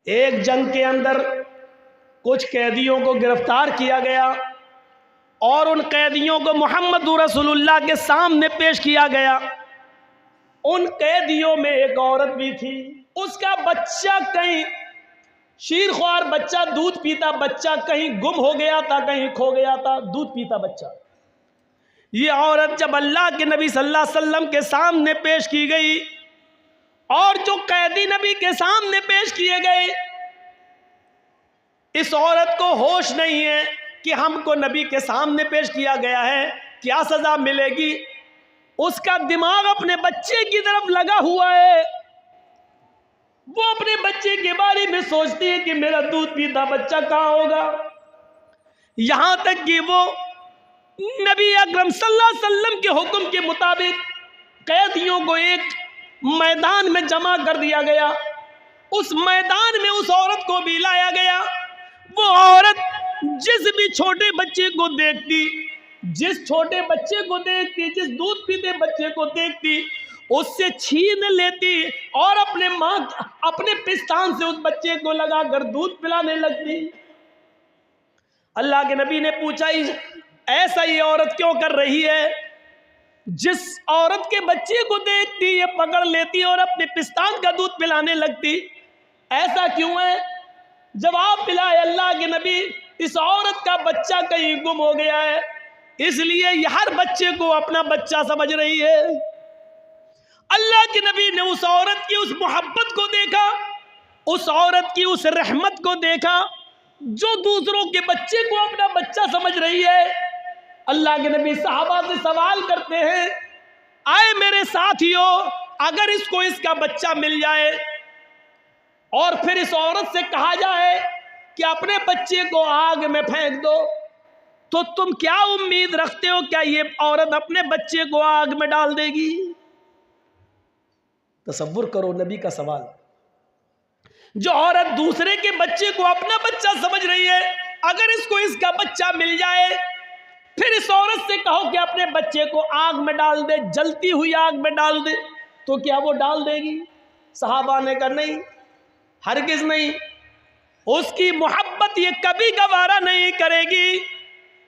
एक जंग के अंदर कुछ कैदियों को गिरफ्तार किया गया और उन कैदियों को मोहम्मद रसूलुल्लाह के सामने पेश किया गया। उन कैदियों में एक औरत भी थी, उसका बच्चा कहीं शीरख्वार बच्चा, दूध पीता बच्चा कहीं गुम हो गया था, कहीं खो गया था, दूध पीता बच्चा। ये औरत जब अल्लाह के नबी सल्लल्लाहु अलैहि वसल्लम के सामने पेश की गई और जो कैदी नबी के सामने पेश किए गए, इस औरत को होश नहीं है कि हमको नबी के सामने पेश किया गया है, क्या सजा मिलेगी। उसका दिमाग अपने बच्चे की तरफ लगा हुआ है। वो अपने बच्चे के बारे में सोचती है कि मेरा दूध पीता बच्चा कहाँ होगा। यहां तक कि वो नबी अकरम सल्लल्लाहु अलैहि वसल्लम के हुक्म के मुताबिक कैदियों को एक मैदान में जमा कर दिया गया। उस मैदान में उस औरत को भी लाया गया। वो औरत जिस भी छोटे बच्चे को देखती, जिस छोटे बच्चे को देखती, जिस दूध पीते बच्चे को देखती, उससे छीन लेती और अपने पिस्तान से उस बच्चे को लगाकर दूध पिलाने लगती। अल्लाह के नबी ने पूछा, ऐसा ये औरत क्यों कर रही है? जिस औरत के बच्चे को देखती ये पकड़ लेती और अपने पिस्तान का दूध पिलाने लगती, ऐसा क्यों है? जवाब मिला, अल्लाह के नबी, इस औरत का बच्चा कहीं गुम हो गया है, इसलिए ये हर बच्चे को अपना बच्चा समझ रही है। अल्लाह के नबी ने उस औरत की उस मोहब्बत को देखा, उस औरत की उस रहमत को देखा जो दूसरों के बच्चे को अपना बच्चा समझ रही है। अल्लाह के नबी सहाबा से सवाल करते हैं, आए मेरे साथियों, अगर इसको इसका बच्चा मिल जाए और फिर इस औरत से कहा जाए कि अपने बच्चे को आग में फेंक दो, तो तुम क्या उम्मीद रखते हो, क्या ये औरत अपने बच्चे को आग में डाल देगी? तसव्वुर करो नबी का सवाल। जो औरत दूसरे के बच्चे को अपना बच्चा समझ रही है, अगर इसको इसका बच्चा मिल जाए, फिर इस औरत से कहो कि अपने बच्चे को आग में डाल दे, जलती हुई आग में डाल दे, तो क्या वो डाल देगी? सहाबा ने कहा नहीं, हरगिज नहीं। उसकी मोहब्बत ये कभी गवारा नहीं करेगी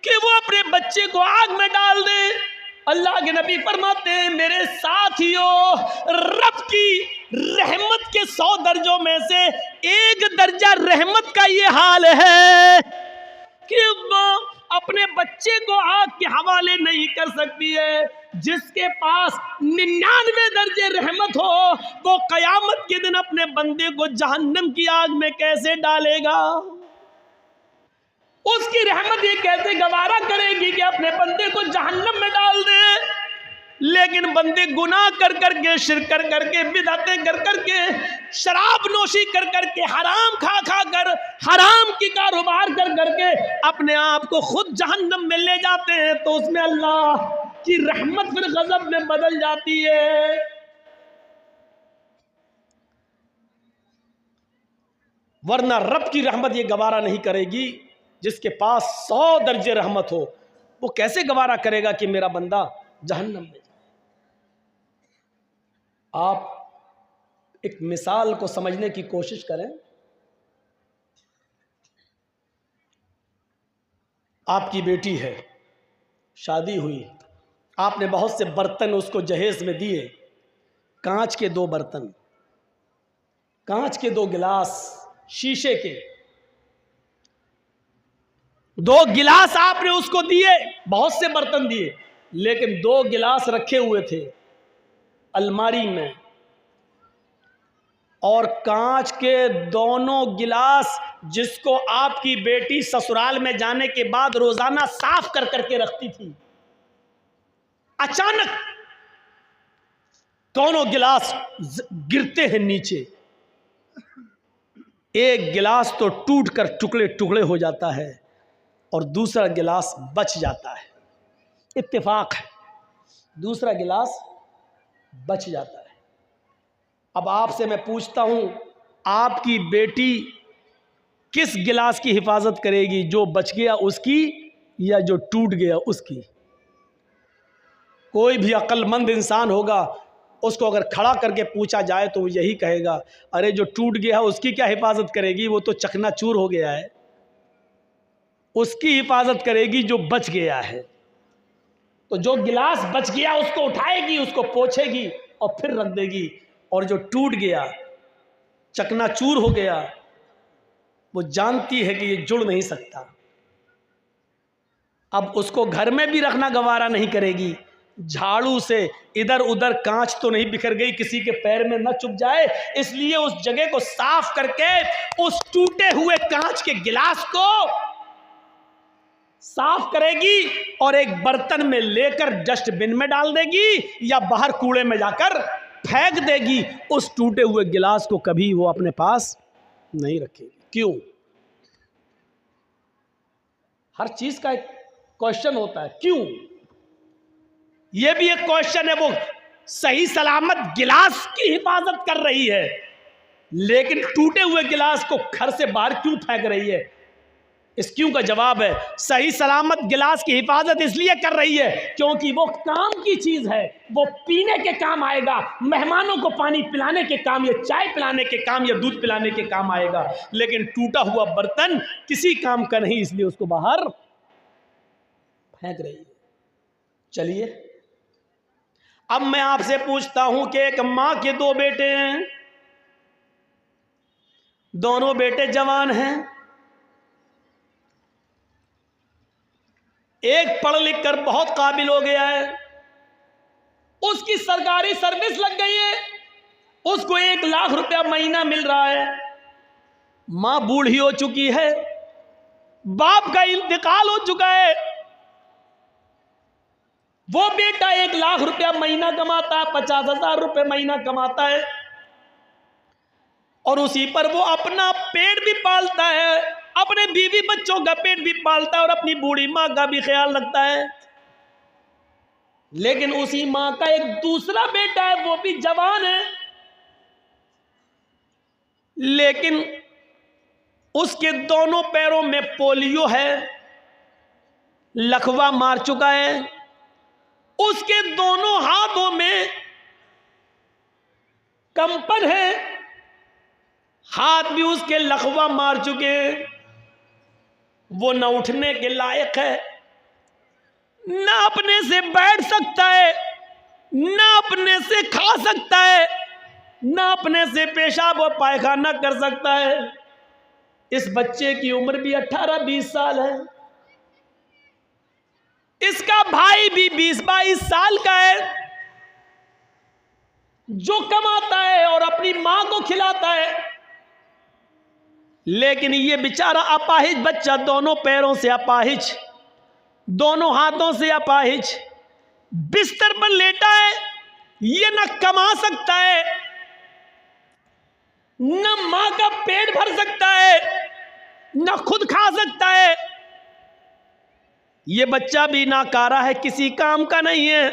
कि वो अपने बच्चे को आग में डाल दे। अल्लाह के नबी फरमाते हैं, मेरे साथियों, रब की रहमत के 100 दर्जों में से एक दर्जा रहमत का ये हाल है कि वो अपने बच्चे को आग के हवाले नहीं कर सकती है। जिसके पास 99 दर्जे रहमत हो, वो कयामत के दिन अपने बंदे को जहन्नम की आग में कैसे डालेगा? उसकी रहमत ये कैसे गवारा करेगी कि अपने बंदे को जहन्नम में डाल दे? लेकिन बंदे गुनाह कर करके, शिर्क कर करके, बिदअतें कर करके, शराब नोशी कर करके, हराम खा खा कर, हराम की कारोबार कर करके अपने आप को खुद जहन्नम में ले जाते हैं, तो उसमें अल्लाह की रहमत फिर गजब में बदल जाती है। वरना रब की रहमत ये गवारा नहीं करेगी। जिसके पास 100 दर्जे रहमत हो, वो कैसे गवारा करेगा कि मेरा बंदा जहन्नम में जाए? आप एक मिसाल को समझने की कोशिश करें। आपकी बेटी है, शादी हुई, आपने बहुत से बर्तन उसको जहेज में दिए, कांच के 2 बर्तन, कांच के 2 गिलास, शीशे के 2 गिलास आपने उसको दिए, बहुत से बर्तन दिए, लेकिन 2 गिलास रखे हुए थे अलमारी में, और कांच के दोनों गिलास जिसको आपकी बेटी ससुराल में जाने के बाद रोजाना साफ कर करके रखती थी, अचानक दोनों गिलास गिरते हैं नीचे। एक गिलास तो टूटकर टुकड़े टुकड़े हो जाता है और दूसरा गिलास बच जाता है। इत्तेफाक है, दूसरा गिलास बच जाता है। अब आपसे मैं पूछता हूं, आपकी बेटी किस गिलास की हिफाजत करेगी, जो बच गया उसकी या जो टूट गया उसकी? कोई भी अक्लमंद इंसान होगा उसको अगर खड़ा करके पूछा जाए तो वो यही कहेगा, अरे जो टूट गया उसकी क्या हिफाजत करेगी, वो तो चकनाचूर हो गया है। उसकी हिफाजत करेगी जो बच गया है। तो जो गिलास बच गया उसको उठाएगी, उसको पोंछेगी और फिर रख देगी। और जो टूट गया, चकनाचूर हो गया, वो जानती है कि ये जुड़ नहीं सकता। अब उसको घर में भी रखना गवारा नहीं करेगी। झाड़ू से इधर उधर कांच तो नहीं बिखर गई, किसी के पैर में न चुभ जाए, इसलिए उस जगह को साफ करके उस टूटे हुए कांच के गिलास को साफ करेगी और एक बर्तन में लेकर डस्टबिन में डाल देगी या बाहर कूड़े में जाकर फेंक देगी। उस टूटे हुए गिलास को कभी वो अपने पास नहीं रखेगी। क्यों? हर चीज का एक क्वेश्चन होता है, क्यों? यह भी एक क्वेश्चन है। वो सही सलामत गिलास की हिफाजत कर रही है, लेकिन टूटे हुए गिलास को घर से बाहर क्यों फेंक रही है? इस क्यों का जवाब है, सही सलामत गिलास की हिफाजत इसलिए कर रही है क्योंकि वो काम की चीज है, वो पीने के काम आएगा, मेहमानों को पानी पिलाने के काम या चाय पिलाने के काम या दूध पिलाने के काम आएगा। लेकिन टूटा हुआ बर्तन किसी काम का नहीं, इसलिए उसको बाहर फेंक रही है। चलिए, अब मैं आपसे पूछता हूं कि एक मां के दो बेटे हैं, दोनों बेटे जवान हैं। एक पढ़ लिख कर बहुत काबिल हो गया है, उसकी सरकारी सर्विस लग गई है, उसको 1 लाख रुपया महीना मिल रहा है। मां बूढ़ी हो चुकी है, बाप का इंतकाल हो चुका है। वो बेटा 1 लाख रुपया महीना कमाता है, 50,000 रुपये महीना कमाता है, और उसी पर वो अपना पेट भी पालता है, अपने बीवी बच्चों का पेट भी पालता है और अपनी बूढ़ी मां का भी ख्याल रखता है। लेकिन उसी मां का एक दूसरा बेटा है, वो भी जवान है, लेकिन उसके दोनों पैरों में पोलियो है, लकवा मार चुका है। उसके दोनों हाथों में कंपन है, हाथ भी उसके लकवा मार चुके हैं। वो न उठने के लायक है, न अपने से बैठ सकता है, न अपने से खा सकता है, न अपने से पेशाब और पायखाना कर सकता है। इस बच्चे की उम्र भी 18-20 साल है। इसका भाई भी 20-22 साल का है, जो कमाता है और अपनी मां को खिलाता है। लेकिन ये बेचारा अपाहिज बच्चा, दोनों पैरों से अपाहिज, दोनों हाथों से अपाहिज, बिस्तर पर लेटा है। ये न कमा सकता है, न मां का पेट भर सकता है, न खुद खा सकता है। ये बच्चा भी नाकारा है, किसी काम का नहीं है,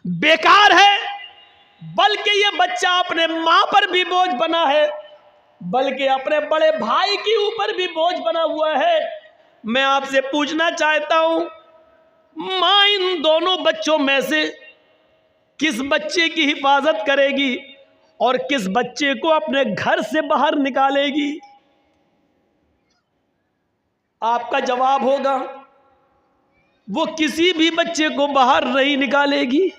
बेकार है। बल्कि ये बच्चा अपने मां पर भी बोझ बना है, बल्कि अपने बड़े भाई के ऊपर भी बोझ बना हुआ है। मैं आपसे पूछना चाहता हूं, मां इन दोनों बच्चों में से किस बच्चे की हिफाजत करेगी और किस बच्चे को अपने घर से बाहर निकालेगी? आपका जवाब होगा, वो किसी भी बच्चे को बाहर नहीं निकालेगी।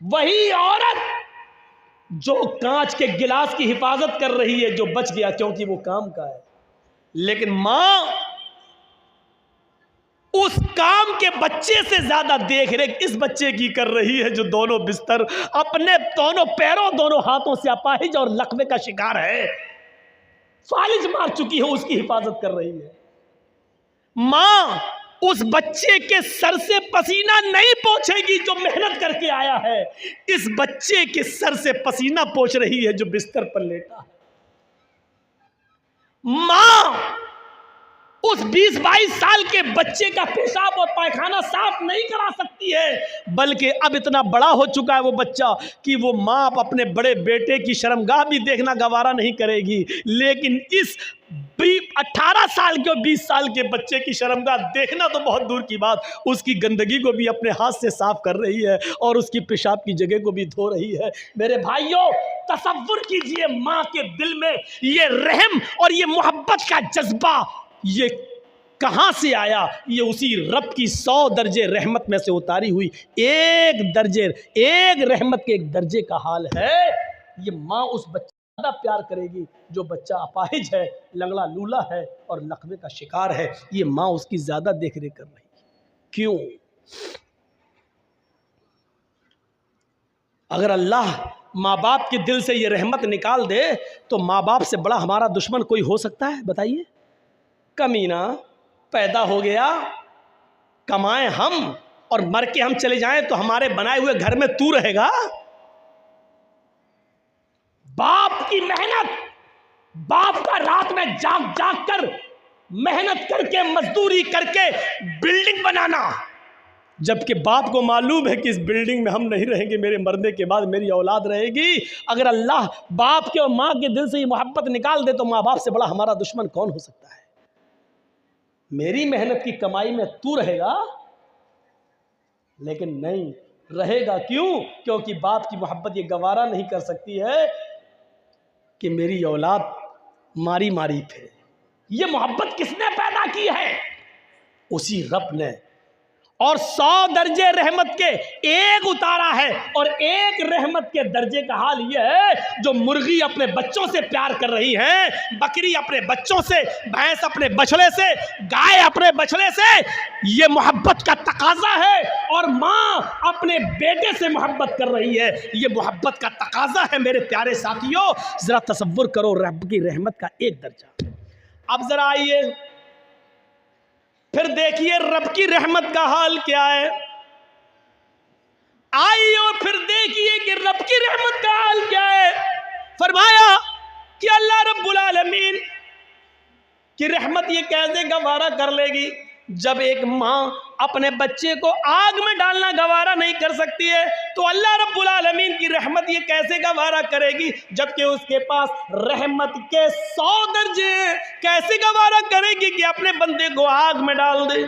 वही औरत जो कांच के गिलास की हिफाजत कर रही है, जो बच गया क्योंकि वो काम का है। लेकिन मां उस काम के बच्चे से ज्यादा देखरेख इस बच्चे की कर रही है, जो दोनों बिस्तर, अपने दोनों पैरों दोनों हाथों से अपाहिज और लकवे का शिकार है, फालिज मार चुकी है, उसकी हिफाजत कर रही है। मां उस बच्चे के सर से पसीना नहीं पोंछेगी जो मेहनत करके आया है, इस बच्चे के सर से पसीना पोंछ रही है जो बिस्तर पर लेटा है। मां उस 20-22 साल के बच्चे का पेशाब और पायखाना साफ नहीं करा सकती है, बल्कि अब इतना बड़ा हो चुका है वो बच्चा कि वो माँ अपने बड़े बेटे की शर्मगाह भी देखना गवारा नहीं करेगी। लेकिन इस 18 साल के और 20 साल के बच्चे की शर्मगाह देखना तो बहुत दूर की बात, उसकी गंदगी को भी अपने हाथ से साफ कर रही है और उसकी पेशाब की जगह को भी धो रही है। मेरे भाइयों, तसव्वुर कीजिए माँ के दिल में ये रहम और ये मोहब्बत का जज्बा ये कहाँ से आया। ये उसी रब की 100 दर्जे रहमत में से उतारी हुई एक रहमत के एक दर्जे का हाल है। ये माँ उस बच्चे को ज़्यादा प्यार करेगी जो बच्चा अपाहिज है, लंगड़ा लूला है और लकवे का शिकार है। ये माँ उसकी ज़्यादा देख रेख कर रही है। क्यों? अगर अल्लाह माँ बाप के दिल से ये रहमत निकाल दे तो माँ बाप से बड़ा हमारा दुश्मन कोई हो सकता है? बताइए। कमीना पैदा हो गया, कमाएं हम और मर के हम चले जाएं तो हमारे बनाए हुए घर में तू रहेगा? बाप की मेहनत, बाप का रात में जाग जाग कर मेहनत करके मजदूरी करके बिल्डिंग बनाना, जबकि बाप को मालूम है कि इस बिल्डिंग में हम नहीं रहेंगे, मेरे मरने के बाद मेरी औलाद रहेगी। अगर अल्लाह बाप के और माँ के दिल से ये मोहब्बत निकाल दे तो माँ बाप से बड़ा हमारा दुश्मन कौन हो सकता है? मेरी मेहनत की कमाई में तू रहेगा, लेकिन नहीं रहेगा। क्यों? क्योंकि बाप की मोहब्बत ये गवारा नहीं कर सकती है कि मेरी औलाद मारी मारी फिरे। ये मोहब्बत किसने पैदा की है? उसी रब ने। और 100 दर्जे रहमत के एक उतारा है, और एक रहमत के दर्जे का हाल ये है जो मुर्गी अपने बच्चों से प्यार कर रही है, बकरी अपने बच्चों से, भैंस अपने बछड़े से, गाय अपने बछड़े से। ये मोहब्बत का तकाजा है। और माँ अपने बेटे से मोहब्बत कर रही है, ये मोहब्बत का तकाजा है। मेरे प्यारे साथियों, जरा तसव्वुर करो रब की रहमत का एक दर्जा। अब जरा आइए फिर देखिए रब की रहमत का हाल क्या है। आइए और फिर देखिए कि रब की रहमत का हाल क्या है। फरमाया कि अल्लाह रब्बुल आलमीन की रहमत ये कैसे गवारा कर लेगी, जब एक माँ अपने बच्चे को आग में डालना गवारा नहीं कर सकती है, तो अल्लाह रब्बुल आलमीन की रहमत ये कैसे गवारा करेगी, जबकि उसके पास रहमत के 100 दर्जे कैसे गवारा करेगी कि अपने बंदे को आग में डाल दे।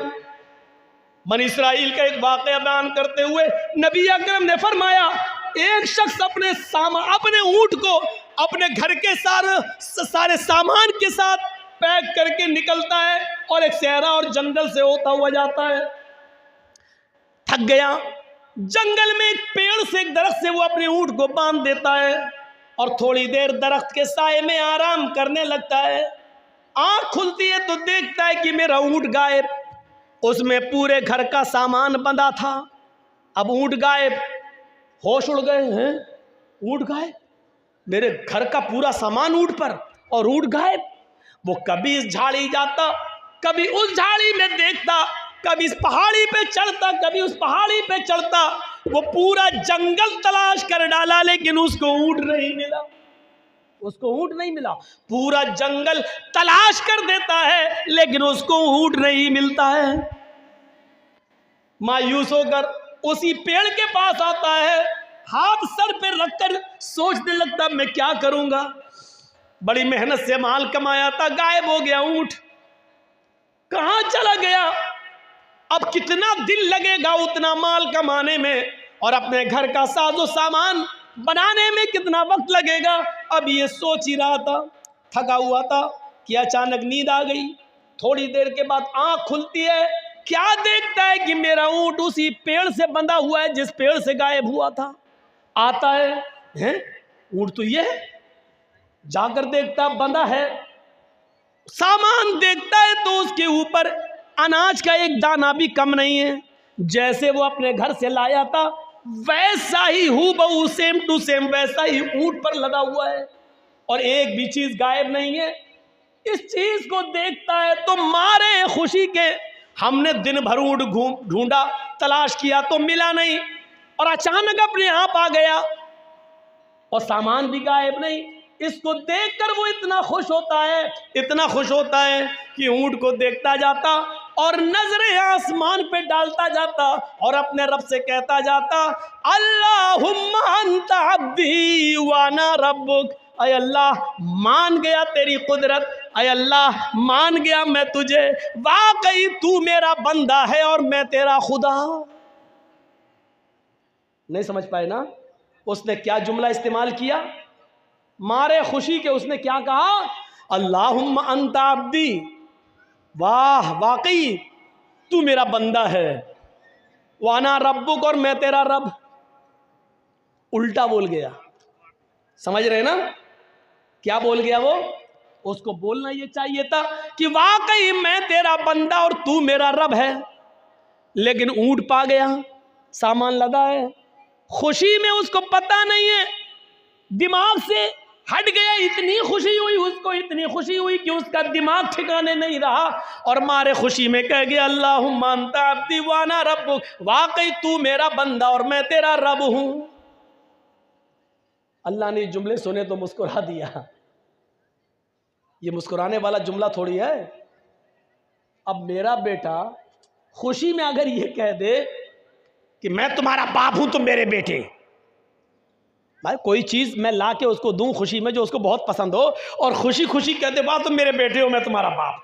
बनी इस्राइल का एक वाक़या बयान करते हुए नबी अकरम ने फरमाया, एक शख्स अपने ऊंट को अपने घर के सारे सामान के साथ पैक करके निकलता है और एक सहरा और जंगल से होता हुआ जाता है। थक गया, जंगल में एक पेड़ से, एक दरख्त से वो अपने ऊंट को बांध देता है और थोड़ी देर दरख्त के साए में आराम करने लगता है। आंख खुलती है तो देखता है कि मेरा ऊंट गायब। उसमें पूरे घर का सामान बंधा था। अब ऊंट गायब, होश उड़ गए हैं, ऊंट गायब, मेरे घर का पूरा सामान ऊंट पर और ऊंट गायब। वो कभी इस झाड़ी जाता, कभी उस झाड़ी में देखता, कभी इस पहाड़ी पे चढ़ता, कभी उस पहाड़ी पे चढ़ता। वो पूरा जंगल तलाश कर डाला लेकिन उसको ऊंट नहीं मिला, उसको ऊंट नहीं मिला। पूरा जंगल तलाश कर देता है लेकिन उसको ऊंट नहीं मिलता है। मायूस होकर उसी पेड़ के पास आता है, हाथ सर पे रखकर सोचने लगता मैं क्या करूंगा। बड़ी मेहनत से माल कमाया था, गायब हो गया ऊंट, कहां चला गया। अब कितना दिन लगेगा उतना माल कमाने में और अपने घर का साजो सामान बनाने में कितना वक्त लगेगा। अब ये सोच ही रहा था, थका हुआ था कि अचानक नींद आ गई। थोड़ी देर के बाद आंख खुलती है, क्या देखता है कि मेरा ऊंट उसी पेड़ से बंधा हुआ है जिस पेड़ से गायब हुआ था। आता है, ऊंट तो ये है, जाकर देखता बंधा है। सामान देखता है तो उसके ऊपर अनाज का एक दाना भी कम नहीं है। जैसे वो अपने घर से लाया था वैसा ही हूबहू, सेम टू सेम वैसा ही ऊंट पर लदा हुआ है और एक भी चीज गायब नहीं है। इस चीज को देखता है तो मारे खुशी के, हमने दिन भर ऊंट ढूंढा, तलाश किया तो मिला नहीं, और अचानक अपने आप आ गया और सामान भी गायब नहीं। इसको देखकर वो इतना खुश होता है, इतना खुश होता है कि ऊंट को देखता जाता और नजरें आसमान पे डालता जाता और अपने रब से कहता जाता, अल्लाहुम्मा अंता अब्दी व अना रब्बुक। अय अल्लाह, मान गया तेरी कुदरत, अय अल्लाह मान गया मैं तुझे, वाकई तू मेरा बंदा है और मैं तेरा खुदा। नहीं समझ पाए ना? उसने क्या जुमला इस्तेमाल किया? मारे खुशी के उसने क्या कहा? अल्लाहुम्मा अंता अब्दी, वाह वाकई तू मेरा बंदा है, वाना रब्बुक, और मैं तेरा रब। उल्टा बोल गया, समझ रहे ना क्या बोल गया वो? उसको बोलना ये चाहिए था कि वाकई मैं तेरा बंदा और तू मेरा रब है, लेकिन ऊंट पा गया, सामान लदा है, खुशी में उसको पता नहीं है, दिमाग से हट गया। इतनी खुशी हुई उसको, इतनी खुशी हुई कि उसका दिमाग ठिकाने नहीं रहा और मारे खुशी में कह गया, अल्लाहुम्मा अंता अब्दी व अना रब्बुक, वाकई तू मेरा बंदा और मैं तेरा रब हूं। अल्लाह ने जुमले सुने तो मुस्कुरा दिया। ये मुस्कुराने वाला जुमला थोड़ी है। अब मेरा बेटा खुशी में अगर ये कह दे कि मैं तुम्हारा बाप हूं, तुम मेरे बेटे, भाई कोई चीज़ मैं ला के उसको दूं खुशी में जो उसको बहुत पसंद हो और खुशी खुशी कहते वाह तुम मेरे बेटे हो, मैं तुम्हारा बाप,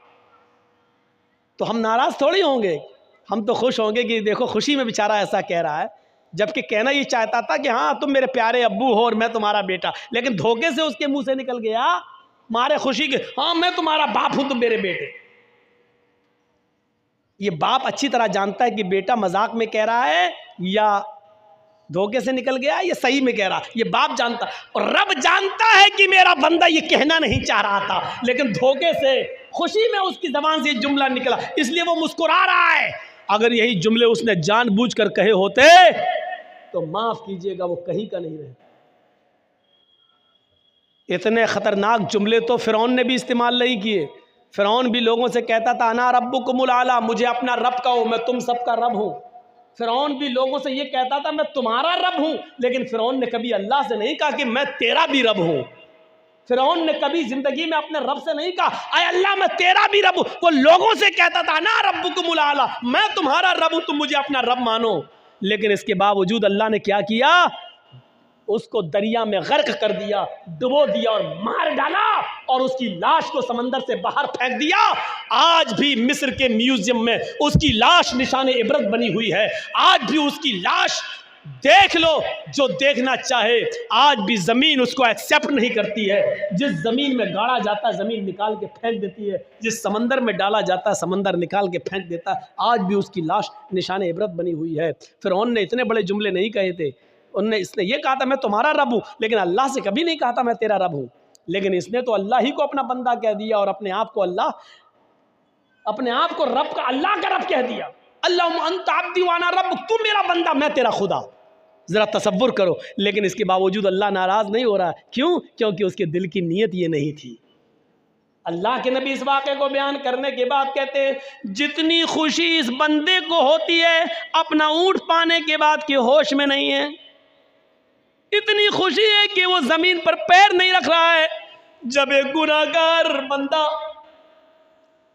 तो हम नाराज़ थोड़ी होंगे। हम तो खुश होंगे कि देखो खुशी में बेचारा ऐसा कह रहा है, जबकि कहना ये चाहता था कि हाँ तुम मेरे प्यारे अब्बू हो और मैं तुम्हारा बेटा, लेकिन धोखे से उसके मुंह से निकल गया मारे खुशी के, हाँ मैं तुम्हारा बाप हूं, तुम मेरे बेटे। ये बाप अच्छी तरह जानता है कि बेटा मजाक में कह रहा है या धोखे से निकल गया, ये सही में कह रहा, ये बाप जानता। और रब जानता है कि मेरा बंदा ये कहना नहीं चाह रहा था, लेकिन धोखे से खुशी में उसकी जबान से जुमला निकला, इसलिए वो मुस्कुरा रहा है। अगर यही जुमले उसने जानबूझकर कहे होते तो माफ कीजिएगा वो कहीं का नहीं रहे। इतने खतरनाक जुमले तो फिरौन ने भी इस्तेमाल नहीं किए। फिरौन भी लोगों से कहता था अना रब्बुकुमुल आला, मुझे अपना रब कहो, मैं तुम सबका रब हूं। फिरौन भी लोगों से ये कहता था मैं तुम्हारा रब हूं, लेकिन फिरौन ने कभी अल्लाह से नहीं कहा कि मैं तेरा भी रब हूं। फिरौन ने कभी जिंदगी में अपने रब से नहीं कहा अय अल्लाह मैं तेरा भी रब हूं। वो लोगों से कहता था ना रब्बुकुमुल आला, मैं तुम्हारा रब हूं, तुम मुझे अपना रब मानो। लेकिन इसके बावजूद अल्लाह ने क्या किया? उसको दरिया में गर्क कर दिया, डुबो दिया और मार डाला और उसकी लाश को समंदर से बाहर फेंक दिया। आज भी मिस्र के म्यूजियम में उसकी लाश निशाने इबरत बनी हुई है। आज भी उसकी लाश देख लो, जो देखना चाहे। आज भी जमीन उसको एक्सेप्ट नहीं करती है। जिस जमीन में गाड़ा जाता है जमीन निकाल के फेंक देती है, जिस समंदर में डाला जाता है समंदर निकाल के फेंक देता है। आज भी उसकी लाश निशाने इबरत बनी हुई है। फिरौन ने इतने बड़े जुमले नहीं कहे थे। इसने ये कहा था मैं तुम्हारा रब हूं, लेकिन अल्लाह से कभी नहीं कहा था मैं तेरा रब हूं। लेकिन इसने तो अल्लाह ही को अपना बंदा कह दिया और अपने आप को अल्लाह, अपने आप को रब का, अल्लाह का रब कह दिया। अल्लाहुम्मा अंता अब्दी व अना रब्बुक, तू मेरा बंदा मैं तेरा खुदा। जरा तसव्वुर करो। लेकिन इसके बावजूद अल्लाह नाराज नहीं हो रहा। क्यों? क्योंकि उसके दिल की नीयत ये नहीं थी। अल्लाह के नबी इस वाक़े को बयान करने के बाद कहते हैं जितनी खुशी इस बंदे को होती है अपना ऊंट पाने के बाद कि होश में नहीं है, इतनी खुशी है कि वो जमीन पर पैर नहीं रख रहा है। जब एक गुनाहगार बंदा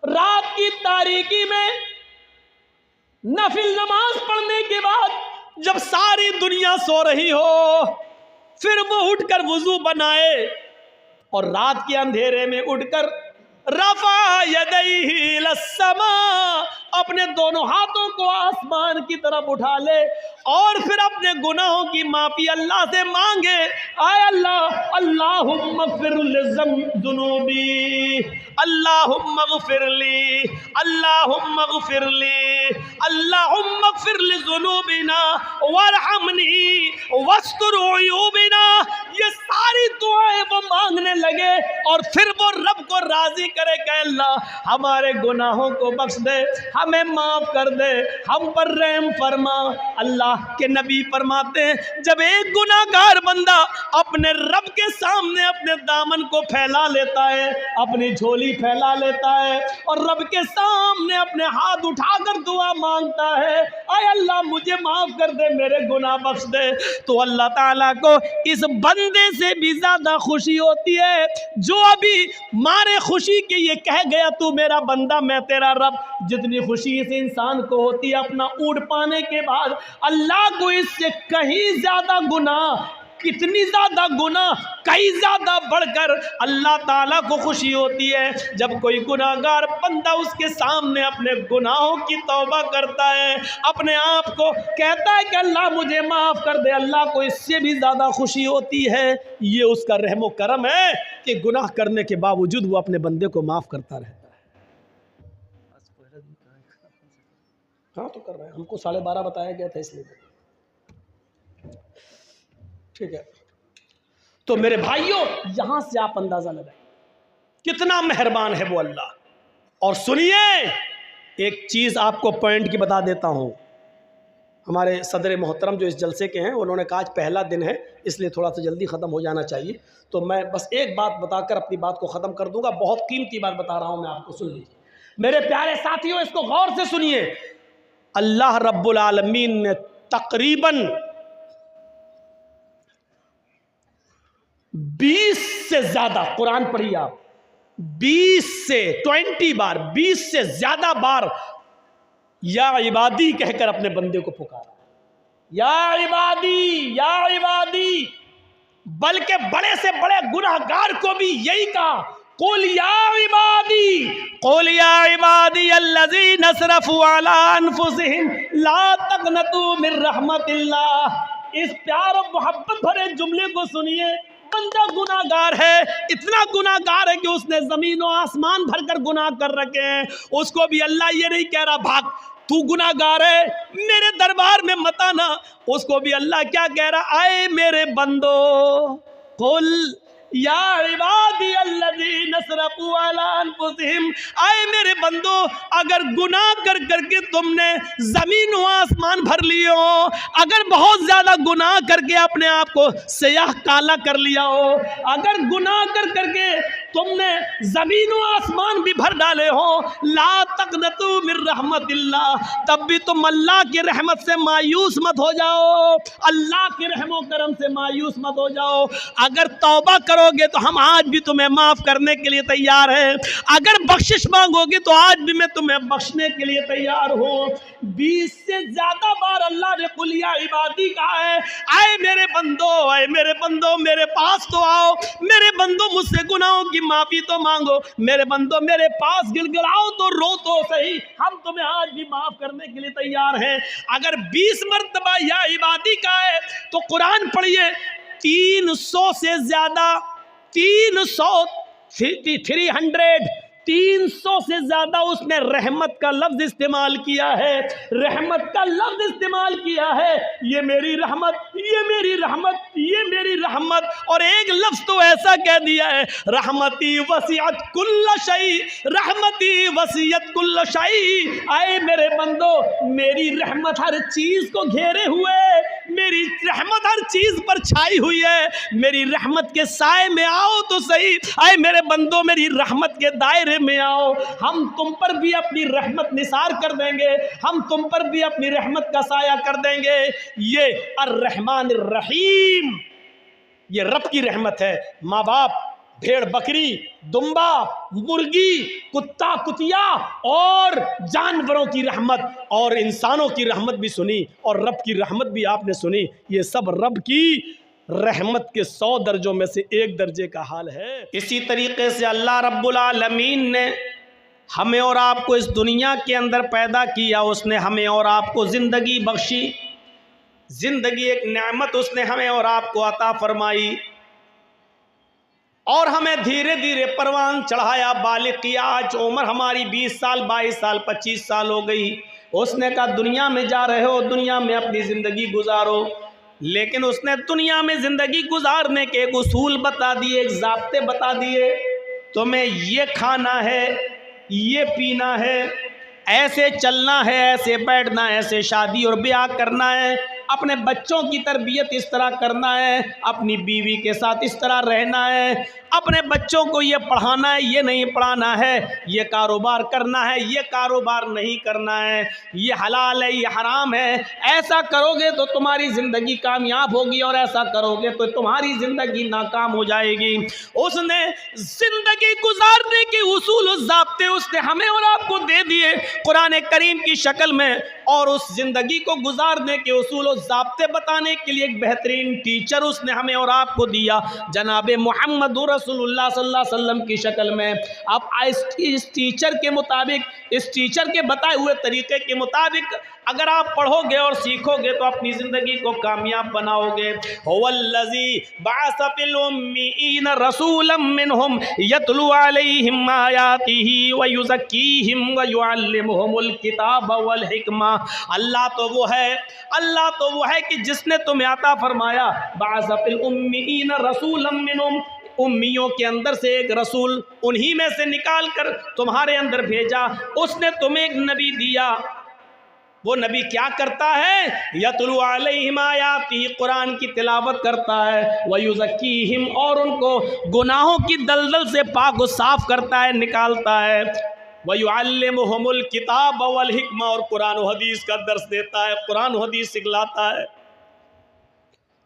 रात की तारीकी में नफिल नमाज पढ़ने के बाद जब सारी दुनिया सो रही हो, फिर वो उठकर वुजू बनाए और रात के अंधेरे में उठकर रफा यदैहि लस्समा, अपने दोनों हाथों को आसमान की तरफ उठा ले और फिर अपने गुनाहों की माफी अल्लाह से मांगे। आय अल्लाह, अल्लाहुम्मा ग़फ़िर ज़ुनूबी, अल्लाहुम्मा ग़फ़िर ली, अल्लाहुम्मा ग़फ़िर ली, अल्लाहुम्मा ग़फ़िर लिज़ुनूबिना वरहमनी वस्तुर उयूबिना। ये सारी दुआएं वो मांगने लगे और फिर वो रब को राज़ी राजी करे कि अल्लाह हमारे गुनाहों को बख्श दे, हमें माफ़ कर दे, हम पर रहम फरमा। अल्लाह के नबी फरमाते हैं जब एक गुनाहगार बंदा अपने रब के सामने अपने दामन को फैला लेता है, अपनी झोली फैला लेता है और रब के सामने अपने हाथ उठाकर दुआ मांगता है, आय अल्लाह मुझे माफ़ कर दे, मेरे गुनाह बख्श दे, तो अल्लाह ताला को इस बंदे से भी ज़्यादा खुशी होती है जो अभी मारे खुशी के ये कह गया तू मेरा बंदा मैं तेरा रब। जितनी खुशी इस इंसान को होती है अपना ऊँट पाने के बाद, अल्लाह को इससे कहीं ज़्यादा गुनाह, कितनी ज़्यादा गुनाह, कई ज़्यादा बढ़कर अल्लाह ताला को खुशी होती है जब कोई गुनाहगार बंदा उसके सामने अपने गुनाहों की तौबा करता है, अपने आप को कहता है कि अल्लाह मुझे माफ़ कर दे। अल्लाह को इससे भी ज़्यादा खुशी होती है। ये उसका रहमो करम है कि गुनाह करने के बावजूद वो अपने बंदे को माफ़ करता रहता है। हाँ तो कर रहे हैं, हमको 12:30 बताया गया था इसलिए। ठीक है, तो मेरे भाइयों यहां से आप अंदाजा लगाएं कितना मेहरबान है वो अल्लाह। और सुनिए एक चीज आपको पॉइंट की बता देता हूं, हमारे सदर मोहतरम जो इस जलसे के हैं उन्होंने कहा आज पहला दिन है इसलिए थोड़ा सा जल्दी ख़त्म हो जाना चाहिए, तो मैं बस एक बात बताकर अपनी बात को ख़त्म कर दूंगा। बहुत कीमती बात बता रहा हूं मैं आपको, सुन लीजिए मेरे प्यारे साथियों, इसको गौर से सुनिए। अल्लाह रब्बुल आलमीन ने तकरीबन 20 से ज़्यादा, कुरान पढ़िए आप, 20 से 20 बार, 20 से ज़्यादा बार या इबादी कहकर अपने बंदे को पुकारा, या इबादी, बल्कि बड़े से बड़े गुनाहगार को भी यही कहा, कुल या इबादी अल्लज़ीना असरफ़ू अला अनफुसिहिम ला तक़नतू मिन रहमतिल्लाह। इस प्यार और मोहब्बत भरे जुमले को सुनिए। बंदा गुनाहगार है, इतना गुनाहगार है कि उसने ज़मीन और आसमान भरकर गुनाह कर रखे हैं, उसको भी अल्लाह ये नहीं कह रहा भाग तू गुनाहगार है मेरे दरबार में मत आना, उसको भी अल्लाह क्या कह रहा, आए मेरे बंदो, कुल या इबादी अल्लज़ीना असरफ़ू अला अनफुसिहिम, आए मेरे बंदो अगर गुनाह कर करके तुमने ज़मीन व आसमान भर लिए हो, अगर बहुत ज़्यादा गुनाह करके अपने आप को स्याह काला कर लिया हो, अगर गुनाह कर करके तुमने ज़मीन व आसमान भी भर डाले हो, ला तक़नतू मिन रहमतिल्लाह, तब भी तुम अल्लाह की रहमत से मायूस मत हो जाओ, अल्लाह के रहमो करम से मायूस मत हो जाओ। अगर तौबा करोगे तो हम आज भी तुम्हें माफ़ करने के लिए तैयार हैं, अगर बख्शिश मांगोगे तो आज भी मैं तुम्हें बख्शने के लिए तैयार हूँ। 20 से ज़्यादा बार अल्लाह ने कुल या इबादी कहा है, आए मेरे बंदो मेरे पास तो आओ, मेरे बंदो मुझसे गुनाहों की माफ़ी तो मांगो, मेरे बंदो मेरे पास गिड़गिड़ाओ तो रो तो सही, हम तुम्हें आज भी माफ़ करने के लिए तैयार हैं। अगर 20 मरतबा या इबादी का है तो कुरान पढ़िए 300 से ज़्यादा, 300 से ज़्यादा उसने रहमत का लफ्ज़ इस्तेमाल किया है, रहमत का लफ्ज़ इस्तेमाल किया है, ये मेरी रहमत, ये मेरी रहमत, ये मेरी रहमत, और एक लफ्ज़ तो ऐसा कह दिया है, रहमती वसीअत कुल्ल शै, रहमती वसीअत कुल्ल शै। आए मेरे बंदो मेरी रहमत हर चीज़ को घेरे हुए, मेरी रहमत हर चीज़ पर छाई हुई है, मेरी रहमत के साए में आओ तो सही, आए मेरे बंदो मेरी रहमत के दायरे में आओ, हम तुम पर भी अपनी रहमत निसार कर देंगे, हम तुम पर भी अपनी रहमत का साया कर देंगे। ये अर्रहमान अर्रहीम, ये रब की रहमत है। माँ बाप, भेड़ बकरी, दुम्बा, मुर्गी, कुत्ता कुतिया और जानवरों की रहमत और इंसानों की रहमत भी सुनी और रब की रहमत भी आपने सुनी, ये सब रब की रहमत के 100 दर्जों में से एक दर्जे का हाल है। इसी तरीके से अल्लाह रब्बुल आलमीन ने हमें और आपको इस दुनिया के अंदर पैदा किया, उसने हमें और आपको ज़िंदगी बख्शी, ज़िंदगी एक नेमत उसने हमें और आपको अता फरमाई और हमें धीरे धीरे परवान चढ़ाया, बालिग किया। आज उम्र हमारी 20 साल, 22 साल, 25 साल हो गई। उसने कहा दुनिया में जा रहे हो, दुनिया में अपनी ज़िंदगी गुजारो, लेकिन उसने दुनिया में ज़िंदगी गुजारने के एक उसूल बता दिए, एक ज़ाब्ते बता दिए। तुम्हें ये खाना है, ये पीना है, ऐसे चलना है, ऐसे बैठना है, ऐसे शादी और ब्याह करना है, अपने बच्चों की तरबियत इस तरह करना है, अपनी बीवी के साथ इस तरह रहना है, अपने बच्चों को ये पढ़ाना है, ये नहीं पढ़ाना है, ये कारोबार करना है, ये कारोबार नहीं करना है, ये हलाल है, ये हराम है। ऐसा करोगे तो तुम्हारी ज़िंदगी कामयाब होगी और ऐसा करोगे तो तुम्हारी ज़िंदगी नाकाम हो जाएगी। उसने ज़िंदगी गुजारने के उसूल और ज़ाब्ते उसने हमें और आपको दे दिए कुरान करीम की शक्ल में, और उस ज़िंदगी को गुजारने के उसूल और ज़ाब्ते बताने के लिए एक बेहतरीन टीचर उसने हमें और आपको दिया, जनाब मोहम्मद रसूलुल्लाह सल्लल्लाहु अलैहि वसल्लम की शक्ल में। अब इस टीचर के मुताबिक, इस टीचर के बताए हुए तरीके के मुताबिक अगर आप पढ़ोगे और सीखोगे तो अपनी ज़िंदगी को कामयाब बनाओगे। हुवल्लज़ी बअस फिल उम्मीयीन रसूलन मिनहुम यतलू अलैहिम आयातिही व युज़क्कीहिम व युअल्लिमुहुमुल किताब वल हिकमा। अल्लाह तो वो है कि जिसने तुम्हें अता फरमाया, बअस फिल उम्मीयीन रसूलन मिनहुम, उम्मियों के अंदर से एक रसूल उन्हीं में से निकाल कर तुम्हारे अंदर भेजा। उसने तुम्हें एक नबी दिया। वो नबी क्या करता है? यतलू अलैहिम आयातिही, कुरान की तिलावत करता है, व युज़क्कीहिम, और उनको गुनाहों की दलदल से पाक व साफ करता है, निकालता है, व युअल्लिमुहुमुल किताब वल हिकमा, और कुरान व हदीस का दर्स देता है, कुरान व हदीस सिखलाता है।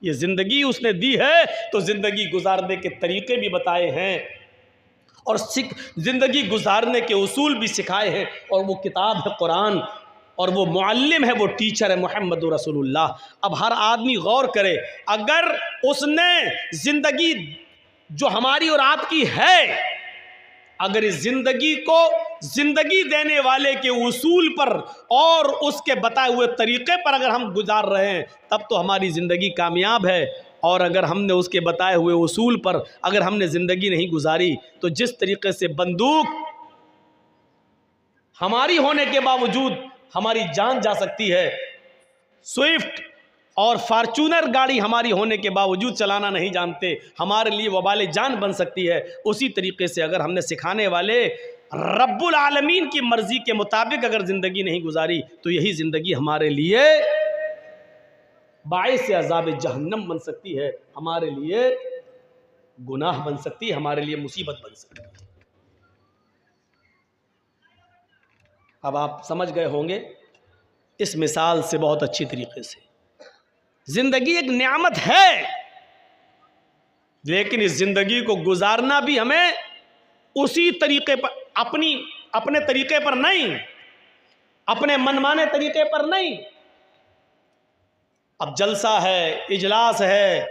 ये ज़िंदगी उसने दी है तो ज़िंदगी गुजारने के तरीके भी बताए हैं और ज़िंदगी गुजारने के उसूल भी सिखाए हैं, और वो किताब है कुरान, और वो मुअल्लिम है, वो टीचर है मोहम्मद रसूलुल्लाह। अब हर आदमी गौर करे, अगर उसने ज़िंदगी जो हमारी और आपकी है, अगर इस ज़िंदगी को ज़िंदगी देने वाले के उसूल पर और उसके बताए हुए तरीक़े पर अगर हम गुजार रहे हैं, तब तो हमारी ज़िंदगी कामयाब है। और अगर हमने उसके बताए हुए उसूल पर अगर हमने ज़िंदगी नहीं गुजारी, तो जिस तरीक़े से बंदूक हमारी होने के बावजूद हमारी जान जा सकती है, स्विफ्ट और फार्चूनर गाड़ी हमारी होने के बावजूद चलाना नहीं जानते, हमारे लिए वबाल जान बन सकती है, उसी तरीके से अगर हमने सिखाने वाले रब्बुल आलमीन की मर्ज़ी के मुताबिक अगर ज़िंदगी नहीं गुजारी, तो यही ज़िंदगी हमारे लिए बाइस अज़ाब जहन्नम बन सकती है, हमारे लिए गुनाह बन सकती है, हमारे लिए मुसीबत बन सकती है। अब आप समझ गए होंगे इस मिसाल से बहुत अच्छी तरीके से, ज़िंदगी एक नेमत है, लेकिन इस ज़िंदगी को गुजारना भी हमें उसी तरीके पर, अपने तरीके पर नहीं, अपने मनमाने तरीके पर नहीं। अब जलसा है, इजलास है,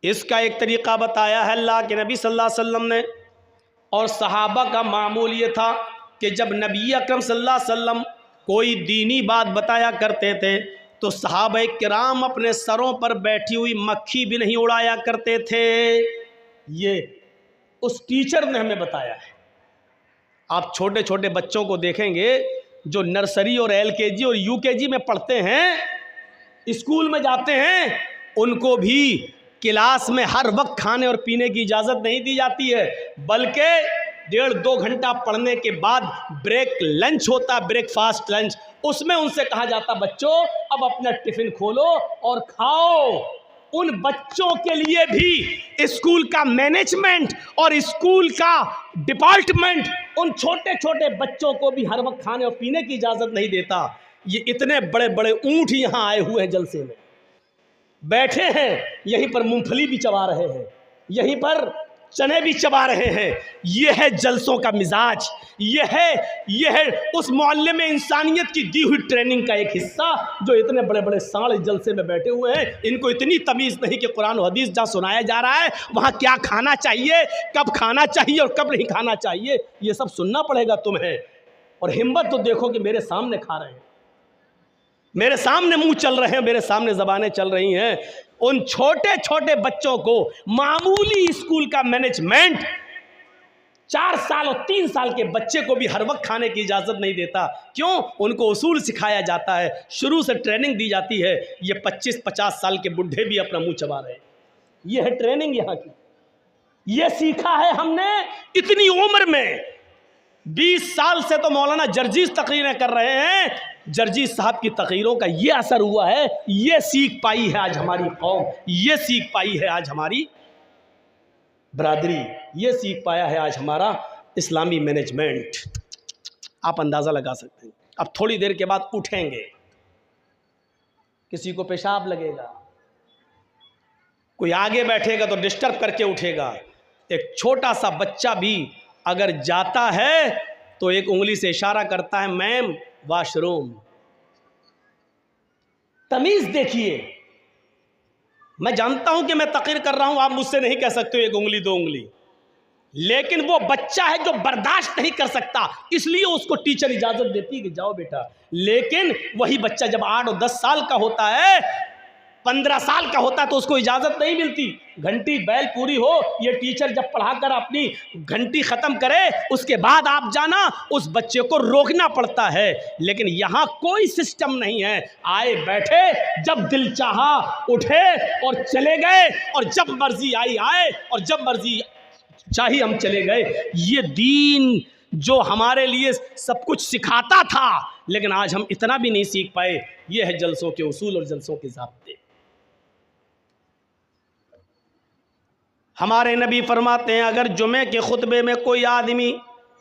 इसका एक तरीका बताया है अल्लाह के नबी सल्लल्लाहु अलैहि वसल्लम ने, और सहाबा का मामूल ये था कि जब नबी अकरम सल्लल्लाहु अलैहि वसल्लम कोई दीनी बात बताया करते थे, तो सहाबा किराम अपने सरों पर बैठी हुई मक्खी भी नहीं उड़ाया करते थे। ये उस टीचर ने हमें बताया है। आप छोटे छोटे बच्चों को देखेंगे जो नर्सरी और LKG और UKG में पढ़ते हैं, स्कूल में जाते हैं, उनको भी क्लास में हर वक्त खाने और पीने की इजाज़त नहीं दी जाती है, बल्कि 1.5-2 घंटा पढ़ने के बाद ब्रेक लंच होता, ब्रेकफास्ट लंच, उसमें उनसे कहा जाता बच्चों अब अपना टिफ़िन खोलो और खाओ। उन बच्चों के लिए भी स्कूल का मैनेजमेंट और स्कूल का डिपार्टमेंट उन छोटे छोटे बच्चों को भी हर वक्त खाने और पीने की इजाज़त नहीं देता। ये इतने बड़े बड़े ऊँट यहाँ आए हुए हैं, जलसे में बैठे हैं, यहीं पर मूंगफली भी चबा रहे हैं, यहीं पर चने भी चबा रहे हैं। ये है जलसों का मिजाज, ये है उस मोहल्ले में इंसानियत की दी हुई ट्रेनिंग का एक हिस्सा, जो इतने बड़े बड़े साढ़े जलसे में बैठे हुए हैं। इनको इतनी तमीज़ नहीं कि कुरान और हदीस जहाँ सुनाया जा रहा है वहाँ क्या खाना चाहिए, कब खाना चाहिए और कब नहीं खाना चाहिए, ये सब सुनना पड़ेगा तुम्हें। और हिम्मत तो देखो कि मेरे सामने खा रहे हैं, मेरे सामने मुंह चल रहे हैं, मेरे सामने ज़बानें चल रही हैं। उन छोटे छोटे बच्चों को मामूली स्कूल का मैनेजमेंट 4 साल और 3 साल के बच्चे को भी हर वक्त खाने की इजाज़त नहीं देता। क्यों? उनको उसूल सिखाया जाता है, शुरू से ट्रेनिंग दी जाती है। ये 25-50 साल के बुढ़े भी अपना मुंह चबा रहे हैं, ये है ट्रेनिंग यहाँ की। ये सीखा है हमने इतनी उम्र में। 20 साल से तो मौलाना जर्जीस तकरीरें कर रहे हैं, जर्जीस साहब की तकरीरों का ये असर हुआ है, ये सीख पाई है आज हमारी कौम, ये सीख पाई है आज हमारी बरादरी, ये सीख पाया है आज हमारा इस्लामी मैनेजमेंट। आप अंदाज़ा लगा सकते हैं। अब थोड़ी देर के बाद उठेंगे, किसी को पेशाब लगेगा, कोई आगे बैठेगा तो डिस्टर्ब करके उठेगा। एक छोटा सा बच्चा भी अगर जाता है तो एक उंगली से इशारा करता है, मैम वॉशरूम। तमीज़ देखिए। मैं जानता हूं कि मैं तकरीर कर रहा हूं, आप मुझसे नहीं कह सकते हो एक उंगली दो उंगली, लेकिन वो बच्चा है जो बर्दाश्त नहीं कर सकता, इसलिए उसको टीचर इजाज़त देती है कि जाओ बेटा। लेकिन वही बच्चा जब 8 और 10 साल का होता है, 15 साल का होता है, तो उसको इजाज़त नहीं मिलती। घंटी बैल पूरी हो, ये टीचर जब पढ़ाकर अपनी घंटी ख़त्म करे उसके बाद आप जाना, उस बच्चे को रोकना पड़ता है। लेकिन यहाँ कोई सिस्टम नहीं है, आए बैठे, जब दिल चाहा उठे और चले गए, और जब मर्जी आई आए और जब मर्जी चाही हम चले गए। ये दीन जो हमारे लिए सब कुछ सिखाता था, लेकिन आज हम इतना भी नहीं सीख पाए। ये है जलसों के उसूल और जलसों के ज़ाब्ते। हमारे नबी फरमाते हैं, अगर जुमे के खुतबे में कोई आदमी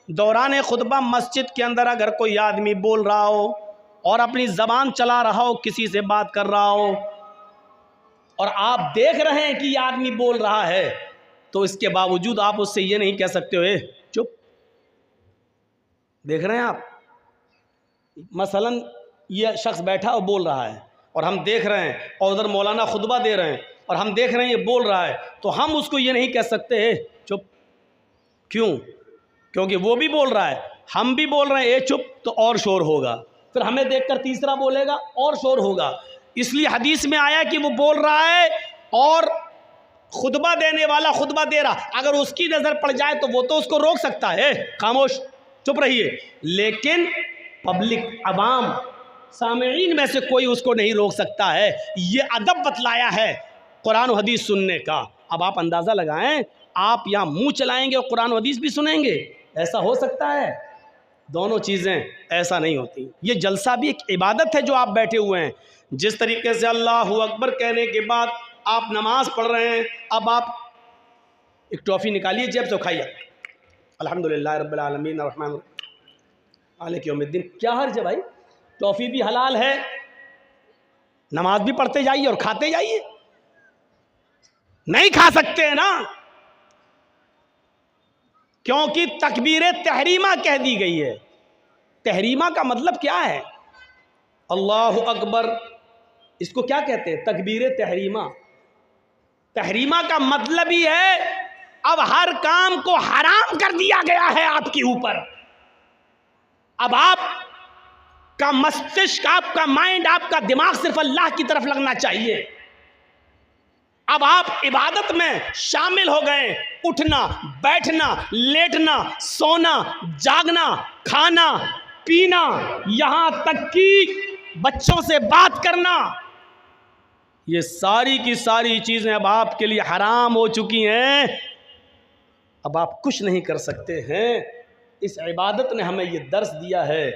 दौरान खुतबा मस्जिद के अंदर अगर कोई आदमी बोल रहा हो और अपनी ज़बान चला रहा हो, किसी से बात कर रहा हो, और आप देख रहे हैं कि ये आदमी बोल रहा है, तो इसके बावजूद आप उससे ये नहीं कह सकते हो चुप। देख रहे हैं आप, मसलन ये शख्स बैठा और बोल रहा है और हम देख रहे हैं, और उधर मौलाना खुतबा दे रहे हैं और हम देख रहे हैं ये बोल रहा है, तो हम उसको ये नहीं कह सकते चुप। क्यों? क्योंकि वो भी बोल रहा है, हम भी बोल रहे हैं चुप, तो और शोर होगा, फिर हमें देखकर तीसरा बोलेगा और शोर होगा। इसलिए हदीस में आया कि वो बोल रहा है और खुतबा देने वाला खुतबा दे रहा, अगर उसकी नज़र पड़ जाए तो वो तो उसको रोक सकता है, खामोश चुप रहिए। लेकिन पब्लिक अवाम सामईन में से कोई उसको नहीं रोक सकता है। ये अदब बतलाया है कुरान और हदीस सुनने का। अब आप अंदाज़ा लगाएं, आप यहाँ मुंह चलाएंगे और कुरान और हदीस भी सुनेंगे, ऐसा हो सकता है? दोनों चीज़ें ऐसा नहीं होती। ये जलसा भी एक इबादत है जो आप बैठे हुए हैं। जिस तरीके से अल्लाहु अकबर कहने के बाद आप नमाज पढ़ रहे हैं, अब आप एक टॉफ़ी निकालिए जेब से, खाइए अल्हम्दुलिल्लाह रब्बिल आलमीन अर्रहमान मालिक यौमिद्दीन। क्या हर्ज है भाई? टॉफ़ी भी हलाल है, नमाज भी पढ़ते जाइए और खाते जाइए। नहीं खा सकते हैं ना, क्योंकि तकबीर तहरीमा कह दी गई है। तहरीमा का मतलब क्या है? अल्लाहु अकबर, इसको क्या कहते हैं? तकबीर तहरीमा। तहरीमा का मतलब ही है अब हर काम को हराम कर दिया गया है आपके ऊपर। अब आप का मस्तिष्क, आपका माइंड, आपका दिमाग सिर्फ अल्लाह की तरफ लगना चाहिए। अब आप इबादत में शामिल हो गए। उठना, बैठना, लेटना, सोना, जागना, खाना, पीना, यहाँ तक कि बच्चों से बात करना, ये सारी की सारी चीज़ें अब आपके लिए हराम हो चुकी हैं। अब आप कुछ नहीं कर सकते हैं। इस इबादत ने हमें ये दर्स दिया है।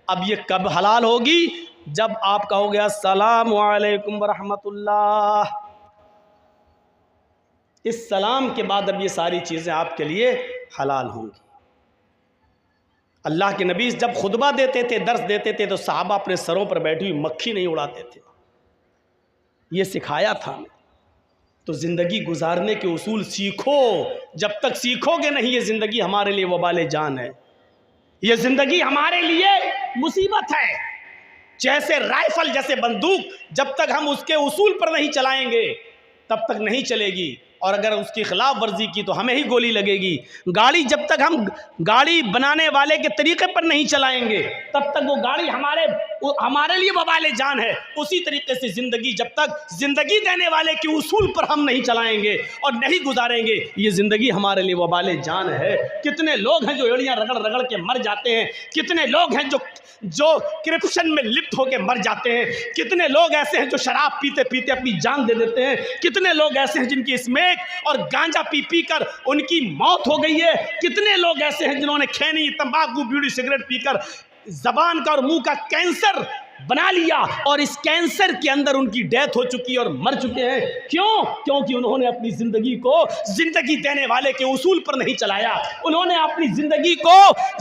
अब ये कब हलाल होगी? जब आप कहोगे अस्सलामु अलैकुम व रहमतुल्लाह। इस सलाम के बाद अब ये सारी चीज़ें आपके लिए हलाल होंगी। अल्लाह के नबी जब खुतबा देते थे, दर्स देते थे, तो सहाबा अपने सरों पर बैठी हुई मक्खी नहीं उड़ाते थे। ये सिखाया था हमें। तो ज़िंदगी गुजारने के उसूल सीखो। जब तक सीखोगे नहीं, ये ज़िंदगी हमारे लिए वबाले जान है। ये ज़िंदगी हमारे लिए मुसीबत है। जैसे राइफल, जैसे बंदूक, जब तक हम उसके उसूल पर नहीं चलाएंगे तब तक नहीं चलेगी, और अगर उसकी खिलाफ वर्जी की तो हमें ही गोली लगेगी। गाड़ी, जब तक हम गाड़ी बनाने वाले के तरीके पर नहीं चलाएंगे तब तक वो गाड़ी हमारे वो हमारे लिए वबाल जान है। उसी तरीके से ज़िंदगी जब तक ज़िंदगी देने वाले के उसूल पर हम नहीं चलाएंगे और नहीं गुजारेंगे, ये ज़िंदगी हमारे लिए वबाल जान है। कितने लोग हैं जो एड़ियाँ रगड़ रगड़ के मर जाते हैं, कितने लोग हैं जो करप्शन में लिप्त होकर मर जाते हैं, कितने लोग ऐसे हैं जो शराब पीते पीते अपनी जान दे देते हैं, कितने लोग ऐसे हैं जिनकी स्मोक और गांजा पी पी कर उनकी मौत हो गई है, कितने लोग ऐसे हैं जिन्होंने खैनी, तंबाकू, बीड़ी, सिगरेट पीकर जबान का और मुंह का कैंसर बना लिया और इस कैंसर के अंदर उनकी डेथ हो चुकी है और मर चुके हैं। क्यों? क्योंकि उन्होंने अपनी ज़िंदगी को ज़िंदगी देने वाले के उसूल पर नहीं चलाया, उन्होंने अपनी ज़िंदगी को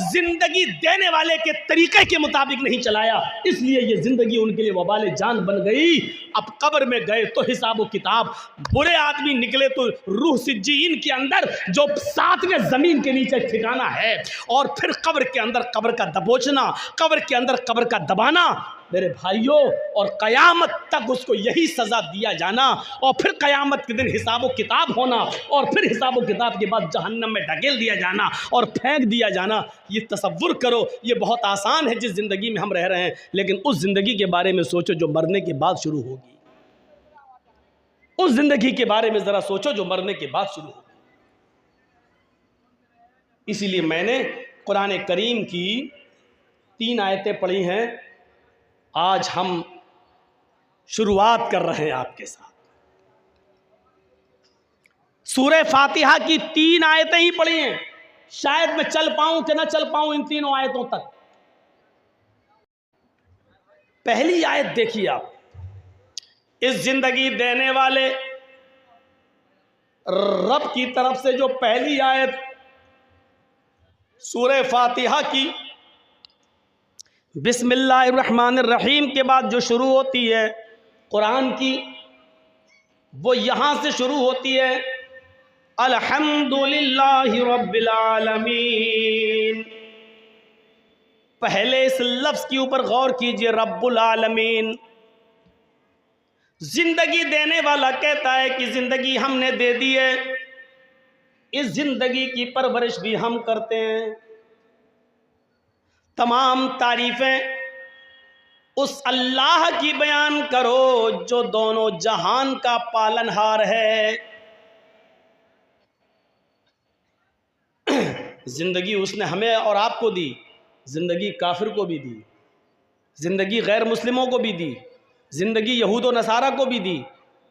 ज़िंदगी देने वाले के तरीके के मुताबिक नहीं चलाया, इसलिए ये ज़िंदगी उनके लिए वबाल जान बन गई। अब कब्र में गए तो हिसाब किताब, बुरे आदमी निकले तो रूह सिज्जीन के अंदर जो 7वें ज़मीन के नीचे ठिकाना है, और फिर कब्र के अंदर कब्र का दबोचना, कब्र के अंदर कब्र का दबाना मेरे भाइयों, और क़यामत तक उसको यही सज़ा दिया जाना, और फिर क़यामत के दिन हिसाब किताब होना, और फिर हिसाब किताब के बाद जहन्नम में ढकेल दिया जाना और फेंक दिया जाना। ये तसव्वुर करो, ये बहुत आसान है जिस ज़िंदगी में हम रह रहे हैं, लेकिन उस ज़िंदगी के बारे में सोचो जो मरने के बाद शुरू होगी। उस ज़िंदगी के बारे में ज़रा सोचो जो मरने के बाद शुरू होगी। इसीलिए मैंने कुरान करीम की 3 आयतें पढ़ी हैं। आज हम शुरुआत कर रहे हैं आपके साथ। सूरह फातिहा की 3 आयतें ही पढ़ी हैं। शायद मैं चल पाऊं कि ना चल पाऊं इन 3 आयतों तक। पहली आयत देखिए आप, इस जिंदगी देने वाले रब की तरफ से जो पहली आयत सूरह फातिहा की बिस्मिल्लाहिर्रहमानिर्रहीम के बाद जो शुरू होती है कुरान की, वो यहाँ से शुरू होती है अल्हम्दुलिल्लाहि रब्बिल आलमीन। पहले इस लफ्ज़ के ऊपर गौर कीजिए, रब्बुल आलमीन। जिंदगी देने वाला कहता है कि जिंदगी हमने दे दी है, इस जिंदगी की परवरिश भी हम करते हैं। तमाम तारीफें उस अल्लाह की बयान करो जो दोनों जहान का पालनहार है। जिंदगी उसने हमें और आपको दी, जिंदगी काफिर को भी दी, जिंदगी गैर मुस्लिमों को भी दी, जिंदगी यहूद व नसारा को भी दी,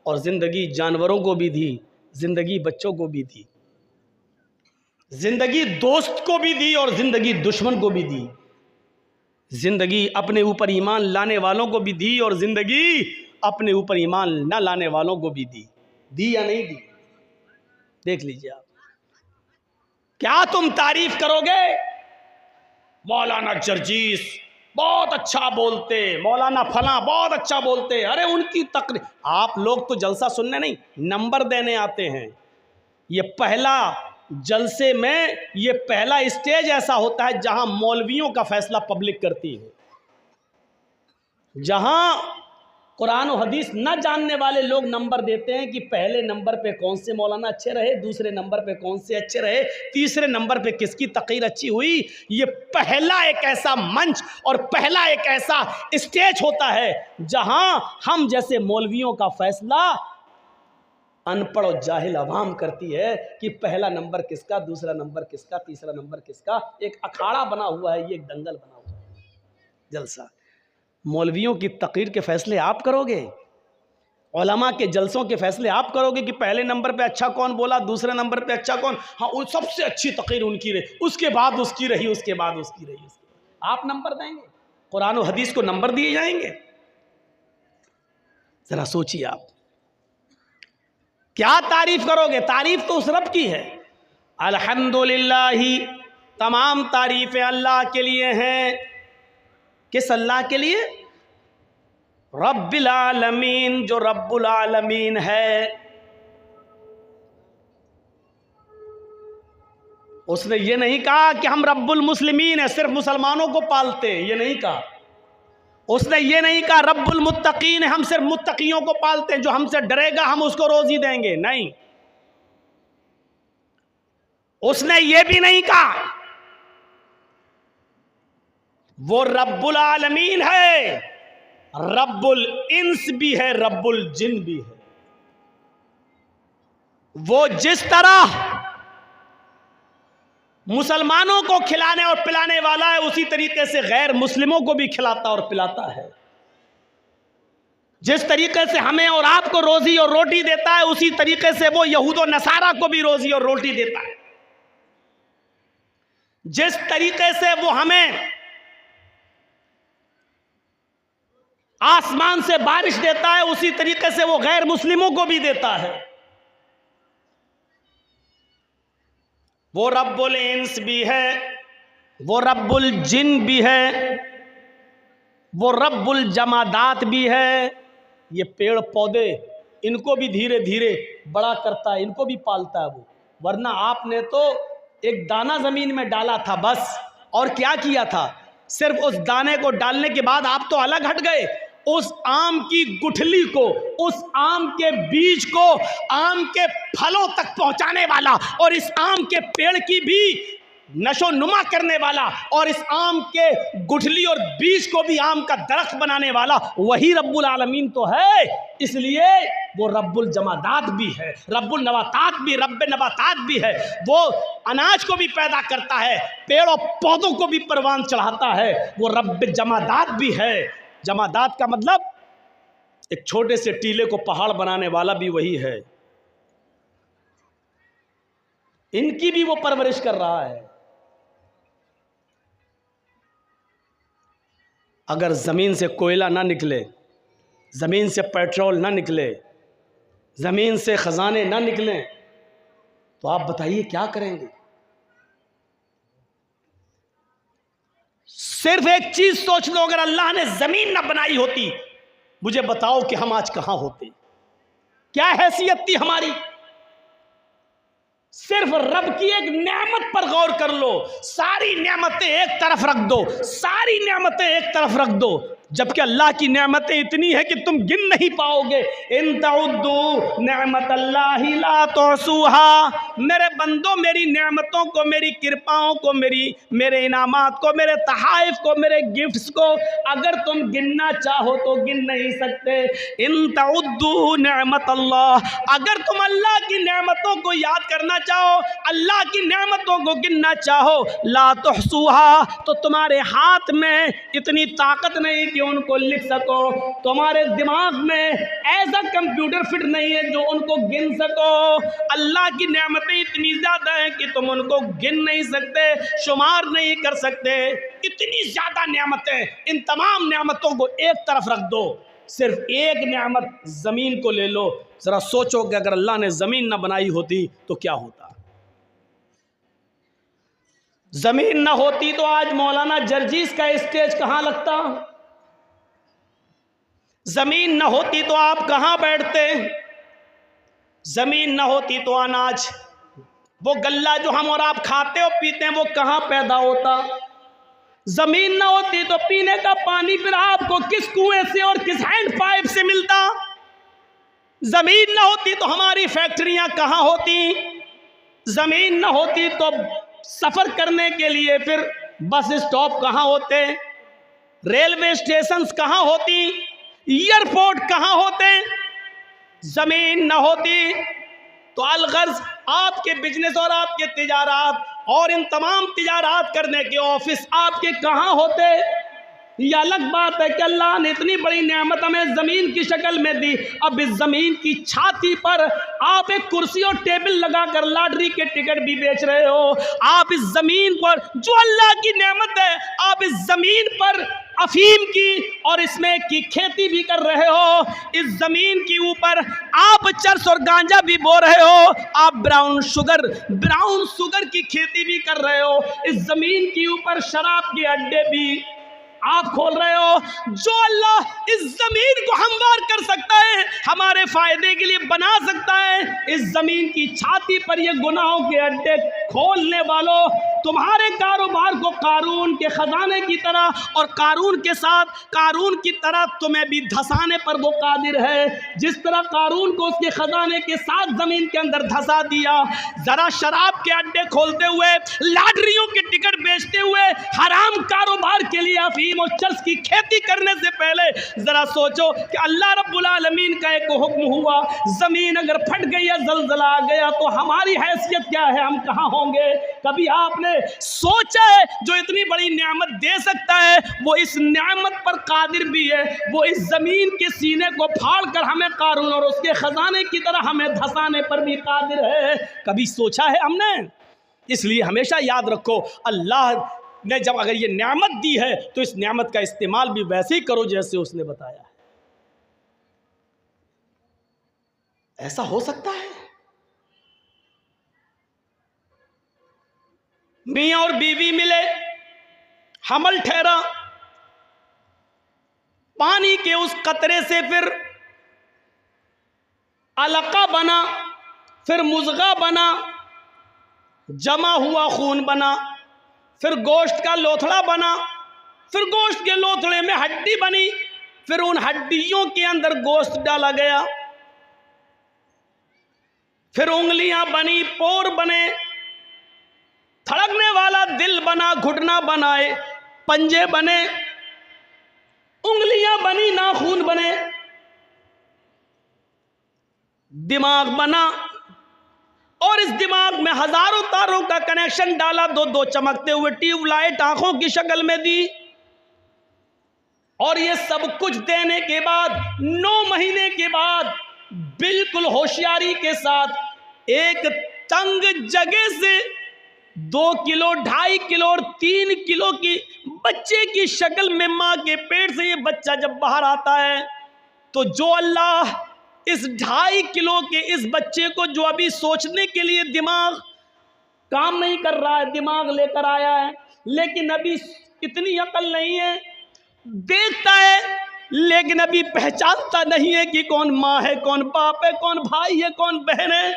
और जिंदगी जानवरों को भी दी, जिंदगी बच्चों को भी दी, जिंदगी दोस्त को भी दी और जिंदगी दुश्मन को भी दी, जिंदगी अपने ऊपर ईमान लाने वालों को भी दी और जिंदगी अपने ऊपर ईमान न लाने वालों को भी दी। दी या नहीं दी? देख लीजिए आप। क्या तुम तारीफ करोगे? मौलाना जर्जीस बहुत अच्छा बोलते, मौलाना फला बहुत अच्छा बोलते, अरे उनकी तकरीर। आप लोग तो जलसा सुनने नहीं, नंबर देने आते हैं। ये पहला जलसे में ये पहला स्टेज ऐसा होता है जहां मौलवियों का फैसला पब्लिक करती है, जहां कुरान और हदीस न जानने वाले लोग नंबर देते हैं कि पहले नंबर पे कौन से मौलाना अच्छे रहे, दूसरे नंबर पे कौन से अच्छे रहे, तीसरे नंबर पे किसकी तकरीर अच्छी हुई। ये पहला एक ऐसा मंच और पहला एक ऐसा स्टेज होता है जहां हम जैसे मौलवियों का फैसला अनपढ़ और जाहिल अवाम करती है कि पहला नंबर किसका, दूसरा नंबर किसका, तीसरा नंबर किसका। एक अखाड़ा बना हुआ है, ये एक दंगल बना हुआ है, जलसा। मौलवियों की तकरीर के फैसले आप करोगे, उलमा के जलसों के फैसले आप करोगे कि पहले नंबर पे अच्छा कौन बोला, दूसरे नंबर पे अच्छा कौन, हाँ वो सबसे अच्छी तकरीर उनकी रही, उसके बाद उसकी रही, उसके बाद उसकी रही, आप नंबर देंगे? कुरान और हदीस को नंबर दिए जाएंगे? जरा सोचिए आप, क्या तारीफ करोगे? तारीफ तो उस रब की है। अल्हम्दुलिल्लाही, तमाम तारीफें अल्लाह के लिए हैं। किस अल्लाह के लिए? रब्बिल आलमीन, जो रब्बुल आलमीन है। उसने ये नहीं कहा कि हम रब्बुल मुस्लिमीन है, सिर्फ मुसलमानों को पालते, ये नहीं कहा। उसने ये नहीं कहा रब्बुल मुत्तकीन है, हम सिर्फ मुत्तकियों को पालते हैं, जो हमसे डरेगा हम उसको रोजी देंगे, नहीं। उसने ये भी नहीं कहा वो रब्बुल आलमीन है, रब्बुल इंस भी है, रब्बुल जिन भी है। वो जिस तरह मुसलमानों को खिलाने और पिलाने वाला है, उसी तरीके से गैर मुस्लिमों को भी खिलाता और पिलाता है। जिस तरीके से हमें और आपको रोजी और रोटी देता है, उसी तरीके से वो यहूद और नसारा को भी रोजी और रोटी देता है। जिस तरीके से वो हमें आसमान से बारिश देता है, उसी तरीके से वो गैर मुस्लिमों को भी देता है। वो रब्बुल इंस भी है, वो रब्बुल जिन भी है, वो रब्बुल जमादात भी है। ये पेड़ पौधे, इनको भी धीरे धीरे बड़ा करता है, इनको भी पालता है वो। वरना आपने तो एक दाना जमीन में डाला था बस, और क्या किया था? सिर्फ उस दाने को डालने के बाद आप तो अलग हट गए। उस आम की गुठली को, उस आम के बीज को आम के फलों तक पहुंचाने वाला, और इस आम के पेड़ की भी नशो नुमा करने वाला, और इस आम के गुठली और बीज को भी आम का दरख्त बनाने वाला, वही रब्बुल आलमीन तो है। इसलिए वो रब्बुल जमादात भी है, रब्बुल नबातात भी, रब्बे नबातात भी है। वो अनाज को भी पैदा करता है, पेड़ और पौधों को भी परवान चढ़ाता है। वो रब्बे जमादात भी है। जमादात का मतलब एक छोटे से टीले को पहाड़ बनाने वाला भी वही है। इनकी भी वो परवरिश कर रहा है। अगर ज़मीन से कोयला ना निकले, ज़मीन से पेट्रोल ना निकले, ज़मीन से ख़जाने ना निकलें, तो आप बताइए क्या करेंगे? सिर्फ एक चीज़ सोच लो, अगर अल्लाह ने ज़मीन ना बनाई होती, मुझे बताओ कि हम आज कहाँ होते? क्या हैसियत थी हमारी? सिर्फ रब की एक नेमत पर गौर कर लो। सारी नेमतें एक तरफ रख दो, सारी नेमतें एक तरफ रख दो, जबकि अल्लाह की नेमतें इतनी है कि तुम गिन नहीं पाओगे। इन तउद्दू नेमतल्लाहि ला तुहसूहा। मेरे बंदो, मेरी नेमतों को, मेरी कृपाओं को, मेरे इनामात को, मेरे तहाइफ को, मेरे गिफ्ट्स को अगर तुम गिनना चाहो तो गिन नहीं सकते। इन तउद्दू नेमतल्लाह, अगर तुम अल्लाह की नेमतों को याद करना चाहो, अल्लाह की नेमतों को गिनना चाहो, ला तुहसूहा, तो तुम्हारे हाथ में इतनी ताकत नहीं कि उनको लिख सको। तुम्हारे दिमाग में ऐसा कंप्यूटर फिट नहीं है जो उनको गिन सको। अल्लाह की नेमतें इतनी ज्यादा हैं कि तुम उनको गिन नहीं सकते, शुमार नहीं कर सकते। इतनी ज्यादा नेमतें, इन तमाम नेमतों को एक तरफ रख दो, सिर्फ एक नेमत जमीन को ले लो। जरा सोचो कि अगर अल्लाह ने जमीन ना बनाई होती तो क्या होता? जमीन ना होती तो आज मौलाना जर्जीस का स्टेज कहां लगता? जमीन न होती तो आप कहां बैठते? जमीन न होती तो अनाज, वो गल्ला जो हम और आप खाते और पीते हैं, वो कहां पैदा होता? जमीन न होती तो पीने का पानी फिर आपको किस कुएं से और किस हैंड पाइप से मिलता? जमीन न होती तो हमारी फैक्ट्रियां कहां होती? जमीन न होती तो सफर करने के लिए फिर बस स्टॉप कहां होते? रेलवे स्टेशन कहां होती? एयरपोर्ट कहां होते? जमीन न होती तो अलगर्ज आपके बिजनेस और आपके तिजारात और इन तमाम तिजारात करने के ऑफिस आपके कहां होते? ये अलग बात है कि अल्लाह ने इतनी बड़ी नेमत हमें ज़मीन की शक्ल में दी। अब इस ज़मीन की छाती पर आप एक कुर्सी और टेबल लगाकर लॉटरी के टिकट भी बेच रहे हो। आप इस ज़मीन पर, जो अल्लाह की नेमत है, आप इस ज़मीन पर अफीम की और इसमें की खेती भी कर रहे हो। इस ज़मीन के ऊपर आप चरस और गांजा भी बो रहे हो। आप ब्राउन शुगर की खेती भी कर रहे हो। इस ज़मीन के ऊपर शराब के अड्डे भी आप खोल रहे हो। जो अल्लाह इस जमीन को हमवार कर सकता है, हमारे फायदे के लिए बना सकता है। इस जमीन की छाती पर ये गुनाहों के अड्डे खोलने वालों, तुम्हारे कारोबार को कारून के खजाने की तरह और कारून के साथ कारून की तरह तुम्हें भी धसाने पर वो कादिर है। जिस तरह कारून को उसके खजाने के साथ जमीन के अंदर धसा दिया, जरा शराब के अड्डे खोलते हुए, लॉटरियों के टिकट बेचते हुए, हराम कारोबार के लिए अफीम और चर्च की खेती करने से पहले जरा सोचो कि अल्लाह रब्बुल आलमीन का एक हुक्म हुआ, जमीन अगर फट गई या जलजला आ गया तो हमारी हैसियत क्या है, हम कहाँ होंगे। कभी आपने सोचा है जो इतनी बड़ी नेमत दे सकता है वो इस नेमत पर कादिर भी है, वो इस जमीन के सीने को फाड़ कर हमें कारून और उसके खजाने की तरह हमें धसाने पर भी कादिर है। कभी सोचा है हमने? इसलिए हमेशा याद रखो, अल्लाह ने जब अगर ये नेमत दी है तो इस नेमत का इस्तेमाल भी वैसे ही करो जैसे उसने बताया है। ऐसा हो सकता है मियाँ और बीवी मिले, हमल ठहरा, पानी के उस कतरे से फिर अलका बना, फिर मुज़गा बना, जमा हुआ खून बना, फिर गोश्त का लोथड़ा बना, फिर गोश्त के लोथड़े में हड्डी बनी, फिर उन हड्डियों के अंदर गोश्त डाला गया, फिर उंगलियां बनी, पोर बने, धड़कने वाला दिल बना, घुटना बनाए, पंजे बने, उंगलियां बनी, नाखून बने, दिमाग बना और इस दिमाग में हजारों तारों का कनेक्शन डाला, दो दो चमकते हुए ट्यूबलाइट आंखों की शक्ल में दी। और ये सब कुछ देने के बाद 9 महीने के बाद बिल्कुल होशियारी के साथ एक तंग जगह से 2 किलो, 2.5 किलो और 3 किलो की बच्चे की शक्ल में मां के पेट से ये बच्चा जब बाहर आता है तो जो अल्लाह इस 2.5 किलो के इस बच्चे को, जो अभी सोचने के लिए दिमाग काम नहीं कर रहा है, दिमाग लेकर आया है, लेकिन अभी इतनी अकल नहीं है, देखता है लेकिन अभी पहचानता नहीं है कि कौन माँ है, कौन बाप है, कौन भाई है, कौन बहन है।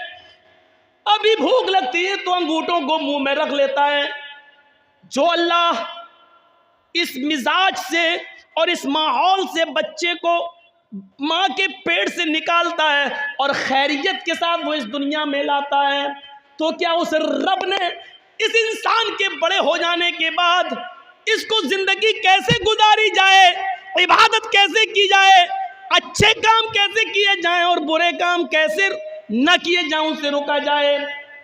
अभी भूख लगती है तो अंगूठों को मुंह में रख लेता है। जो अल्लाह इस मिजाज से और इस माहौल से बच्चे को माँ के पेट से निकालता है और खैरियत के साथ वो इस दुनिया में लाता है, तो क्या उस रब ने इस इंसान के बड़े हो जाने के बाद इसको जिंदगी कैसे गुजारी जाए, इबादत कैसे की जाए, अच्छे काम कैसे किए जाएं और बुरे काम कैसे न किए जाएं, उनसे रोका जाए,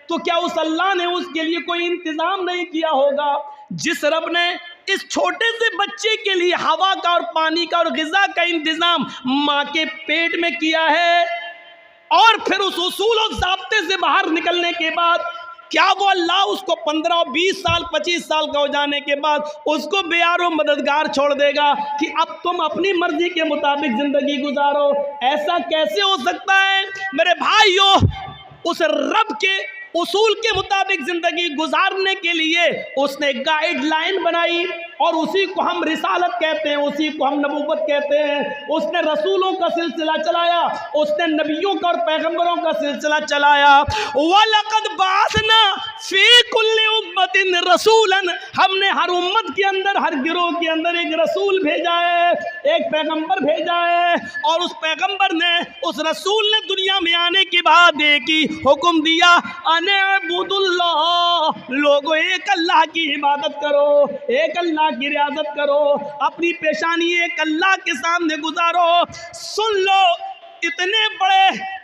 तो क्या उस अल्लाह ने उसके लिए कोई इंतजाम नहीं किया होगा? जिस रब ने इस छोटे से बच्चे के लिए हवा का और पानी का और ग़िज़ा का इंतजाम माँ के पेट में किया है, और फिर उस उसूल और ज़ाब्ते से बाहर निकलने के बाद क्या वो अल्लाह उसको 15, 20 साल, 25 साल का हो जाने के बाद उसको बेयारो मददगार छोड़ देगा कि अब तुम अपनी मर्जी के मुताबिक जिंदगी गुजारो? ऐसा कैसे हो सकता है मेरे भाइयों? उस रब के उसूल के मुताबिक जिंदगी गुजारने के लिए उसने गाइडलाइन बनाई और उसी को हम रिसालत कहते हैं, उसी को हम नबूवत कहते हैं। उसने रसूलों का सिलसिला चलाया, उसने नबियों का और पैगंबरों का सिलसिला चलाया। वलक़द बअसना फी कुल्लि उम्मतिन रसूलन, हमने हर उम्मत के अंदर, हर गिरोह के अंदर एक रसूल भेजा है, एक पैगंबर भेजा है, और उस पैगंबर ने, उस रसूल ने दुनिया में आने के बाद एक ही हुक्म दिया, अनेबुदुल्लाह, लोगों एक अल्लाह की इबादत करो, एक अल्लाह की रियाजत करो, अपनी पेशानी एक अल्लाह के सामने गुजारो। सुन लो, इतने बड़े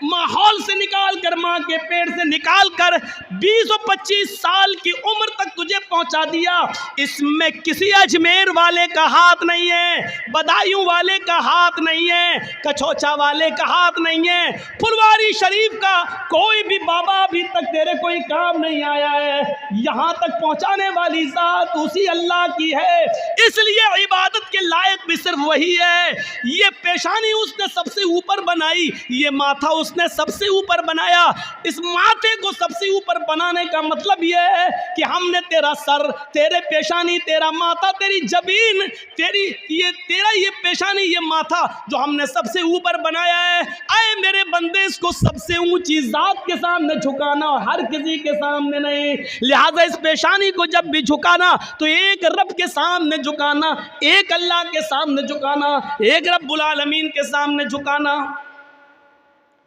माहौल से निकाल कर, माँ के पेट से निकाल कर 20 और 25 साल की उम्र तक तुझे पहुंचा दिया। इसमें किसी अजमेर वाले का हाथ नहीं है, बदायूं वाले का हाथ नहीं है, कछोचा वाले का हाथ नहीं है, फुलवारी शरीफ का कोई भी बाबा अभी तक तेरे कोई काम नहीं आया है। यहाँ तक पहुँचाने वाली ज़ात उसी अल्लाह की है, इसलिए इबादत के लायक भी सिर्फ वही है। ये पेशानी उसने सबसे ऊपर बनाई, ये माथा उसने सबसे ऊपर बनाया। इस माथे को सबसे ऊपर बनाने का मतलब यह है कि हमने तेरा सर, तेरे पेशानी, तेरा माथा, तेरी जबीन, तेरा ये पेशानी, ये माथा जो हमने सबसे ऊपर बनाया है, आए मेरे बंदे इसको सबसे ऊंची जात के सामने झुकाना और हर किसी के सामने नहीं। लिहाजा इस पेशानी को जब भी झुकाना तो एक रब के सामने झुकाना, एक अल्लाह के सामने झुकाना, एक रब्बुल आलमीन के सामने झुकाना।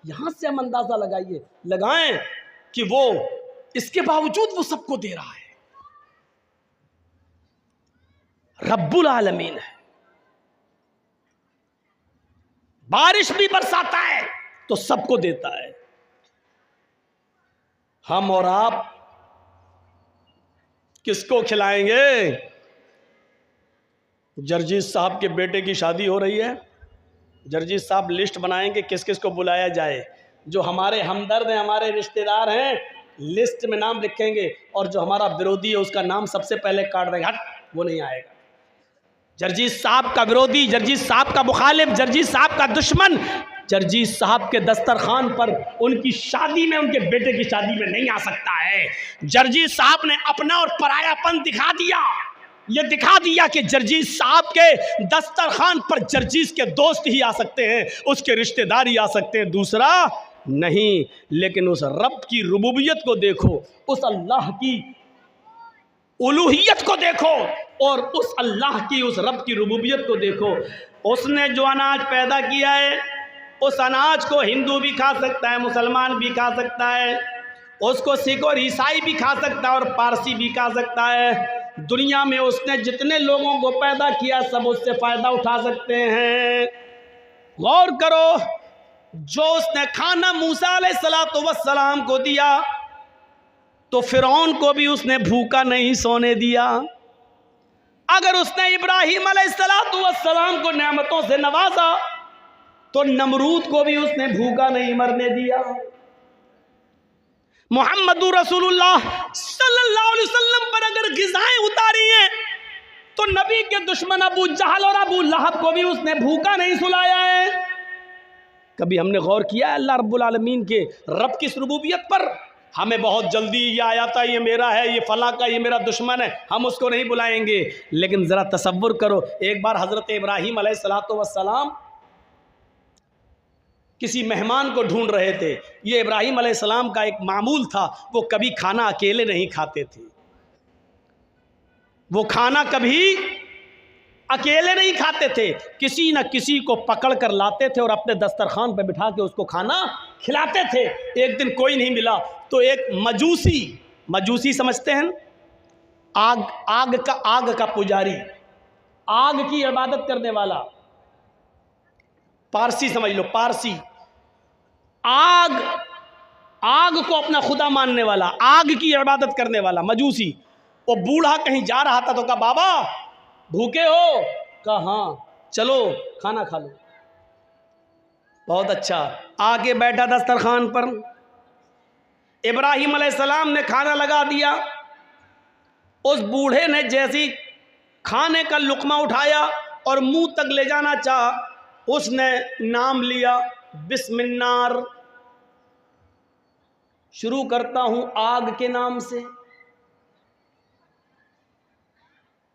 यहां से हम अंदाजा लगाएं कि वो इसके बावजूद वो सबको दे रहा है। रब्बुल आलमीन है। बारिश भी बरसाता है तो सबको देता है। हम और आप किसको खिलाएंगे? जर्जीत साहब के बेटे की शादी हो रही है, जर्जीत साहब लिस्ट बनाएंगे किस किस को बुलाया जाए। जो हमारे हमदर्द हैं, हमारे रिश्तेदार हैं, लिस्ट में नाम लिखेंगे, और जो हमारा विरोधी है उसका नाम सबसे पहले काट देंगे, हट वो नहीं आएगा। जर्जीत साहब का विरोधी, जर्जीत साहब का मुखालिफ, जर्जीत साहब का दुश्मन, जर्जीत साहब के दस्तरखान पर उनकी शादी में, उनके बेटे की शादी में नहीं आ सकता है। जर्जीत साहब ने अपना और परायापन दिखा दिया। ये दिखा दिया कि जर्जीत साहब के दस्तरखान पर जर्जीत के दोस्त ही आ सकते हैं, उसके रिश्तेदार ही आ सकते हैं, दूसरा नहीं। लेकिन उस रब की रुबूबियत को देखो, उस अल्लाह की उलूहियत को देखो, और उस अल्लाह की, उस रब की रुबूबियत को देखो। उसने जो अनाज पैदा किया है, उस अनाज को हिंदू भी खा सकता है, मुसलमान भी खा सकता है, उसको सिख और ईसाई भी खा सकता है, और पारसी भी खा सकता है। दुनिया में उसने जितने लोगों को पैदा किया सब उससे फ़ायदा उठा सकते हैं। गौर करो, जो उसने खाना मूसा अलैहिस्सलातु वस्सलाम को दिया तो फिरौन को भी उसने भूखा नहीं सोने दिया। अगर उसने इब्राहीम अलैहिस्सलातु वस्सलाम को नेमतों से नवाजा तो नमरूद को भी उसने भूखा नहीं मरने दिया। मुहम्मदुर रसूलुल्लाह सल्लल्लाहु अलैहि वसल्लम पर अगर ग़िज़ाएं उतारी हैं तो नबी के दुश्मन अबू जहल और अबू लहब को भी उसने भूखा नहीं सुलाया है। कभी हमने गौर किया है अल्लाह रब्बुल आलमीन के रब की रुबूबियत पर? हमें बहुत जल्दी ये आया था, ये मेरा है, ये फला का, ये मेरा दुश्मन है, हम उसको नहीं बुलाएंगे। लेकिन ज़रा तसव्वुर करो, एक बार हज़रत इब्राहीम अलैहिस्सलातु वस्सलाम किसी मेहमान को ढूंढ रहे थे। ये इब्राहीम अलैहिस्सलाम का एक मामूल था, वो कभी खाना अकेले नहीं खाते थे, वो खाना कभी अकेले नहीं खाते थे, किसी न किसी को पकड़ कर लाते थे और अपने दस्तरखान पर बिठा के उसको खाना खिलाते थे। एक दिन कोई नहीं मिला तो एक मजूसी समझते हैं, आग का पुजारी, आग की इबादत करने वाला, पारसी समझ लो, पारसी, आग को अपना खुदा मानने वाला, आग की इबादत करने वाला मजूसी। वो बूढ़ा कहीं जा रहा था तो कहा, बाबा भूखे हो? कहा हाँ, चलो खाना खा लो। बहुत अच्छा, आके बैठा दस्तरखान पर। इब्राहीम अलैहिस्सलाम ने खाना लगा दिया। उस बूढ़े ने जैसी खाने का लुकमा उठाया और मुंह तक ले जाना चाहा, उसने नाम लिया, बिस्मिल्लाह, शुरू करता हूं आग के नाम से।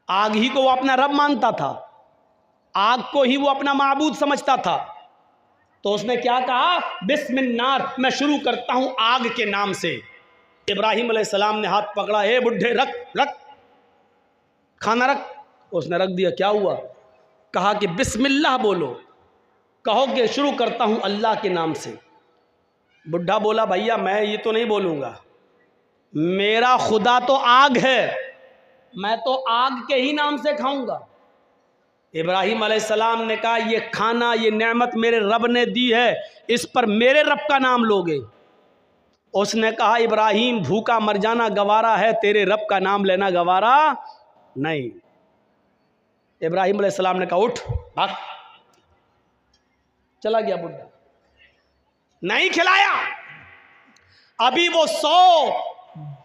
आग ही को वो अपना रब मानता था, आग को ही वो अपना माबूद समझता था, तो उसने क्या कहा, बिस्मिल्लाह, मैं शुरू करता हूं आग के नाम से। इब्राहीम अलैहिस्सलाम ने हाथ पकड़ा, हे बुढ़े रख खाना रख। उसने रख दिया। क्या हुआ? कहा कि बिस्मिल्लाह बोलो, कहो कि शुरू करता हूं अल्लाह के नाम से। बुढ़ा बोला, भैया मैं ये तो नहीं बोलूँगा, मेरा खुदा तो आग है, मैं तो आग के ही नाम से खाऊंगा। इब्राहीम अलैहिस्सलाम ने कहा, ये खाना, ये नेमत मेरे रब ने दी है, इस पर मेरे रब का नाम लोगे? उसने कहा, इब्राहीम भूखा मर जाना गवारा है, तेरे रब का नाम लेना गवारा नहीं। इब्राहीम अलैहिस्सलाम ने कहा, उठ भाग। चला गया बुढ़ा, नहीं खिलाया। अभी वो 100,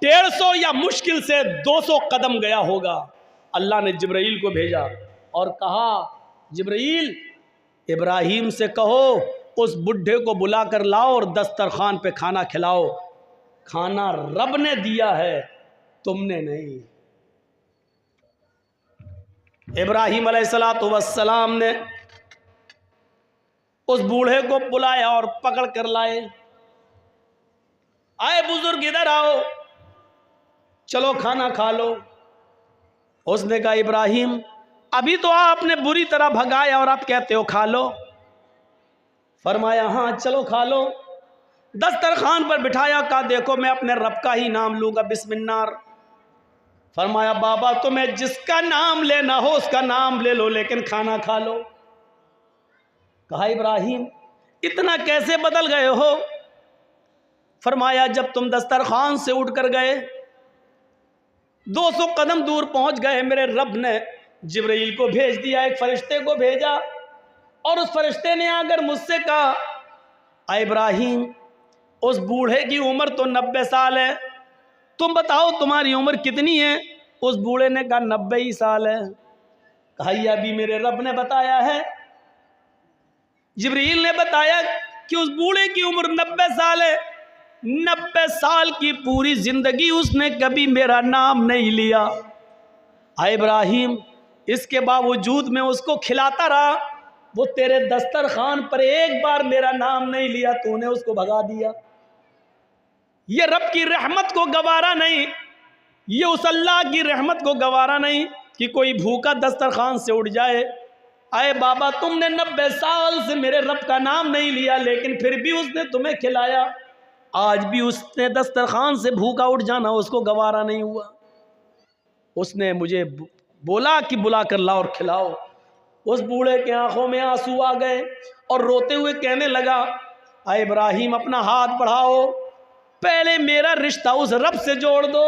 150 या मुश्किल से 200 कदम गया होगा। अल्लाह ने जिब्राइल को भेजा और कहा, जिब्राइल इब्राहीम से कहो उस बुढ़े को बुला कर लाओ और दस्तरखान पे खाना खिलाओ। खाना रब ने दिया है, तुमने नहीं। इब्राहीम अलैहिस्सलातु वस्सलाम ने उस बूढ़े को बुलाया और पकड़ कर लाए। आए बुजुर्ग, इधर आओ, चलो खाना खा लो। उसने कहा, इब्राहीम अभी तो आपने बुरी तरह भगाया और आप कहते हो खा लो। फरमाया, हाँ चलो खा लो। दस्तरखान पर बिठाया, कहा देखो मैं अपने रब का ही नाम लूंगा, बिस्मिल्लाह। फरमाया, बाबा तुम्हें जिसका नाम लेना हो उसका नाम ले लो, लेकिन खाना खा लो। कहा, इब्राहीम इतना कैसे बदल गए हो? फरमाया, जब तुम दस्तरखान से उठ कर गए, 200 कदम दूर पहुंच गए, मेरे रब ने जिब्रील को भेज दिया, एक फरिश्ते को भेजा, और उस फरिश्ते ने आकर मुझसे कहा, इब्राहीम उस बूढ़े की उम्र तो 90 साल है, तुम बताओ तुम्हारी उम्र कितनी है? उस बूढ़े ने कहा 90 ही साल है। कहा, यह अभी मेरे रब ने बताया है, जिब्रील ने बताया कि उस बूढ़े की उम्र 90 साल है। 90 साल की पूरी जिंदगी उसने कभी मेरा नाम नहीं लिया। इब्राहीम इसके बावजूद मैं उसको खिलाता रहा, वो तेरे दस्तरखान पर एक बार मेरा नाम नहीं लिया, तूने उसको भगा दिया। ये रब की रहमत को गवारा नहीं, ये उस अल्लाह की रहमत को गवारा नहीं कि कोई भूखा दस्तरखान से उठ जाए। आए बाबा, तुमने 90 साल से मेरे रब का नाम नहीं लिया, लेकिन फिर भी उसने तुम्हें खिलाया। आज भी उसने दस्तरखान से भूखा उठ जाना उसको गवारा नहीं हुआ। उसने मुझे बोला कि बुला कर लाओ और खिलाओ। उस बूढ़े के आंखों में आंसू आ गए और रोते हुए कहने लगा, इब्राहीम अपना हाथ बढ़ाओ, पहले मेरा रिश्ता उस रब से जोड़ दो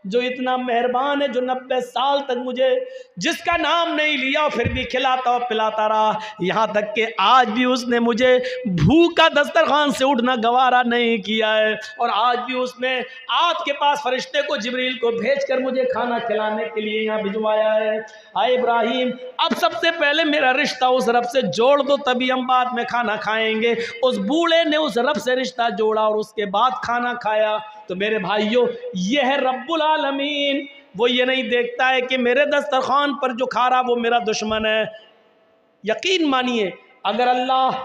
जो इतना मेहरबान है, जो 90 साल तक मुझे जिसका नाम नहीं लिया और फिर भी खिलाता और पिलाता रहा, यहाँ तक कि आज भी उसने मुझे भूखा दस्तरखान से उठना गवारा नहीं किया है। और आज भी उसने आपके पास फरिश्ते को, जिब्रील को भेजकर मुझे खाना खिलाने के लिए यहाँ भिजवाया है। आए इब्राहीम, अब सबसे पहले मेरा रिश्ता उस रब से जोड़ दो, तभी हम बाद में खाना खाएंगे। उस बूढ़े ने उस रब से रिश्ता जोड़ा और उसके बाद खाना खाया। तो मेरे भाइयों, यह है रब्बुल आलमीन। वो ये नहीं देखता है कि मेरे दस्तरखान पर जो खा रहा वो मेरा दुश्मन है। यकीन मानिए, अगर अल्लाह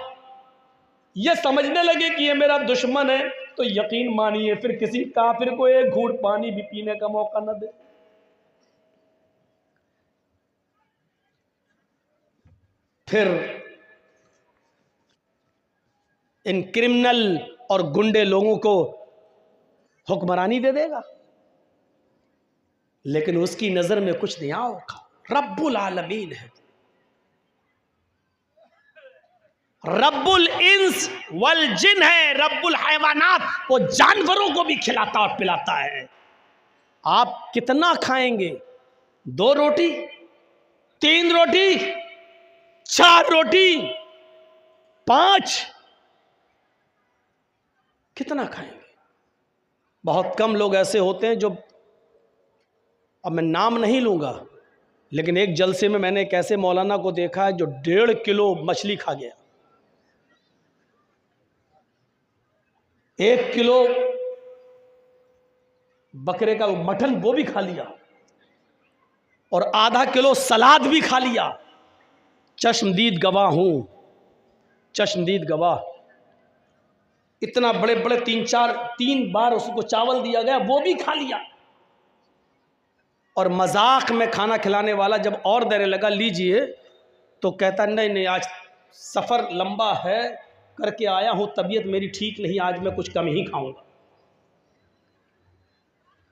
ये समझने लगे कि ये मेरा दुश्मन है, तो यकीन मानिए फिर किसी काफिर को एक घूंट पानी भी पीने का मौका न दे। फिर इन क्रिमिनल और गुंडे लोगों को हुक्मरानी दे देगा, लेकिन उसकी नजर में कुछ नहीं आओगा। रब्बुल आलमीन है, रब्बुल इंस वल जिन है, रब्बुल हैवानात, वो जानवरों को भी खिलाता और पिलाता है। आप कितना खाएंगे? 2 रोटी, 3 रोटी, 4 रोटी, 5, कितना खाएंगे? बहुत कम लोग ऐसे होते हैं जो, अब मैं नाम नहीं लूंगा, लेकिन एक जलसे में मैंने एक ऐसे मौलाना को देखा है जो 1.5 किलो मछली खा गया, 1 किलो बकरे का मटन वो भी खा लिया, और आधा किलो सलाद भी खा लिया। चश्मदीद गवाह हूं, चश्मदीद गवाह। इतना बड़े बड़े 3 बार उसको चावल दिया गया, वो भी खा लिया। और मजाक में खाना खिलाने वाला जब और देने लगा लीजिए, तो कहता नहीं नहीं, आज सफ़र लंबा है, करके आया हूँ, तबीयत मेरी ठीक नहीं, आज मैं कुछ कम ही खाऊंगा।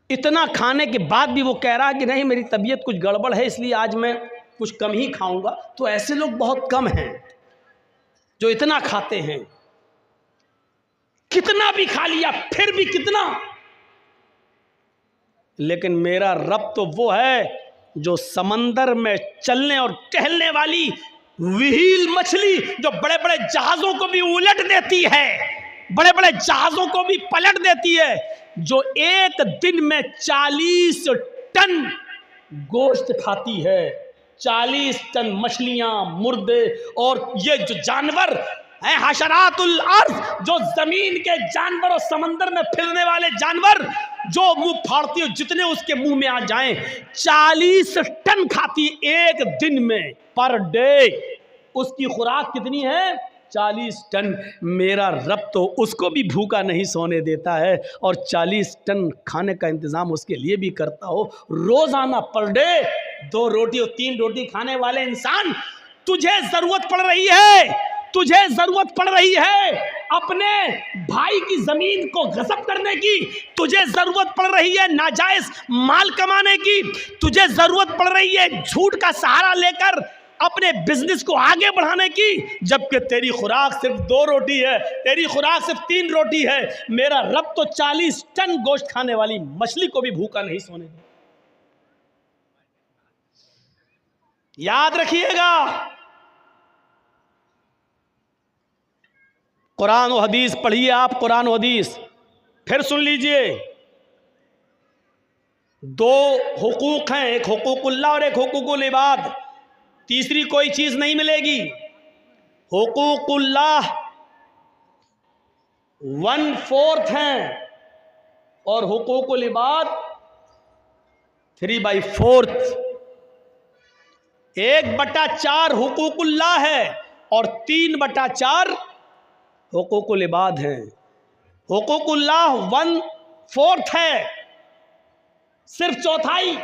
इतना खाने के बाद भी वो कह रहा है कि नहीं मेरी तबीयत कुछ गड़बड़ है, इसलिए आज मैं कुछ कम ही खाऊंगा। तो ऐसे लोग बहुत कम हैं जो इतना खाते हैं। कितना भी खा लिया, फिर भी कितना। लेकिन मेरा रब तो वो है जो समंदर में चलने और टहलने वाली व्हील मछली, जो बड़े बड़े जहाज़ों को भी उलट देती है, बड़े बड़े जहाज़ों को भी पलट देती है, जो एक दिन में 40 टन गोश्त खाती है, 40 टन मछलियां, मुर्दे, और ये जो जानवर है हशरातुल अर्ज़, जो जमीन के जानवर और समंदर में फिरने वाले जानवर, जो मुंह फाड़ती हो जितने उसके मुंह में आ जाएं, 40 टन खाती एक दिन में, पर डे। उसकी खुराक कितनी है? 40 टन। मेरा रब तो उसको भी भूखा नहीं सोने देता है और 40 टन खाने का इंतज़ाम उसके लिए भी करता हो। रोज़ाना पर डे 2 रोटी और 3 रोटी खाने वाले इंसान, तुझे ज़रूरत पड़ रही है, तुझे ज़रूरत पड़ रही है अपने भाई की ज़मीन को गज़ब करने की, तुझे ज़रूरत पड़ रही है नाजायज़ माल कमाने की, तुझे ज़रूरत पड़ रही है झूठ का सहारा लेकर अपने बिजनेस को आगे बढ़ाने की, जबकि तेरी खुराक सिर्फ 2 रोटी है, तेरी खुराक सिर्फ 3 रोटी है। मेरा रब तो 40 टन गोश्त खाने वाली मछली को भी भूखा नहीं सोने देता। याद रखिएगा, कुरान और हदीस पढ़िए आप, कुरान और हदीस फिर सुन लीजिए। 2 हुकूक हैं, एक हुकूकुल्लाह और एक हुकूकुल इबाद। तीसरी कोई चीज नहीं मिलेगी। हुकूकुल्लाह 1/4 हैं और हुकूकुल इबाद 3/4। 1/4 हुकूकुल्लाह है और 3/4 हुकूकुल इबाद हैं। हुकूकुल्लाह 1/4 है, सिर्फ चौथाई।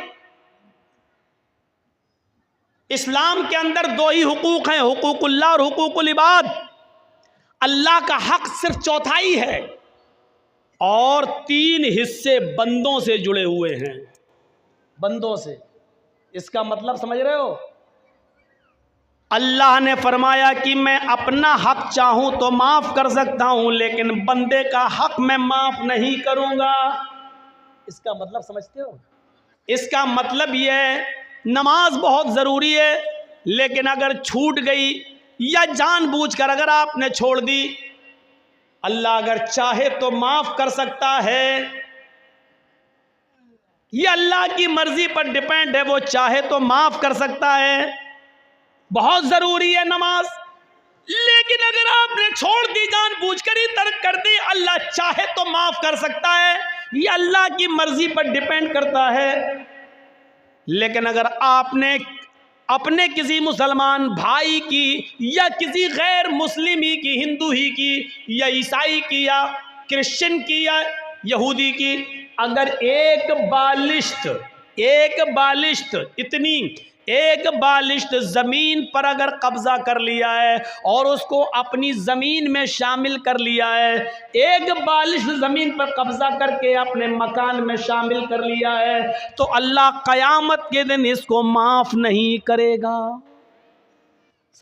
इस्लाम के अंदर 2 ही हुकूक हैं, हुकूकुल्लाह और हुकूकुल इबाद। अल्लाह का हक सिर्फ चौथाई है और 3 हिस्से बंदों से जुड़े हुए हैं, बंदों से। इसका मतलब समझ रहे हो? अल्लाह ने फरमाया कि मैं अपना हक चाहूं तो माफ कर सकता हूं, लेकिन बंदे का हक मैं माफ नहीं करूंगा। इसका मतलब समझते हो? इसका मतलब यह है, नमाज बहुत ज़रूरी है, लेकिन अगर छूट गई या जानबूझकर अगर आपने छोड़ दी, अल्लाह अगर चाहे तो माफ़ कर सकता है। ये अल्लाह की मर्ज़ी पर डिपेंड है, वो चाहे तो माफ़ कर सकता है। बहुत ज़रूरी है नमाज, लेकिन अगर आपने छोड़ दी, जानबूझकर ही तर्क कर दी, अल्लाह चाहे तो माफ़ कर सकता है। ये अल्लाह की मर्ज़ी पर डिपेंड करता है। लेकिन अगर आपने अपने किसी मुसलमान भाई की या किसी गैर मुस्लिम ही की, हिंदू ही की या ईसाई की या क्रिश्चियन की या यहूदी की, अगर एक बालिश्त ज़मीन पर अगर कब्ज़ा कर लिया है और उसको अपनी ज़मीन में शामिल कर लिया है, एक बालिश्त ज़मीन पर कब्ज़ा करके अपने मकान में शामिल कर लिया है, तो अल्लाह क़यामत के दिन इसको माफ़ नहीं करेगा।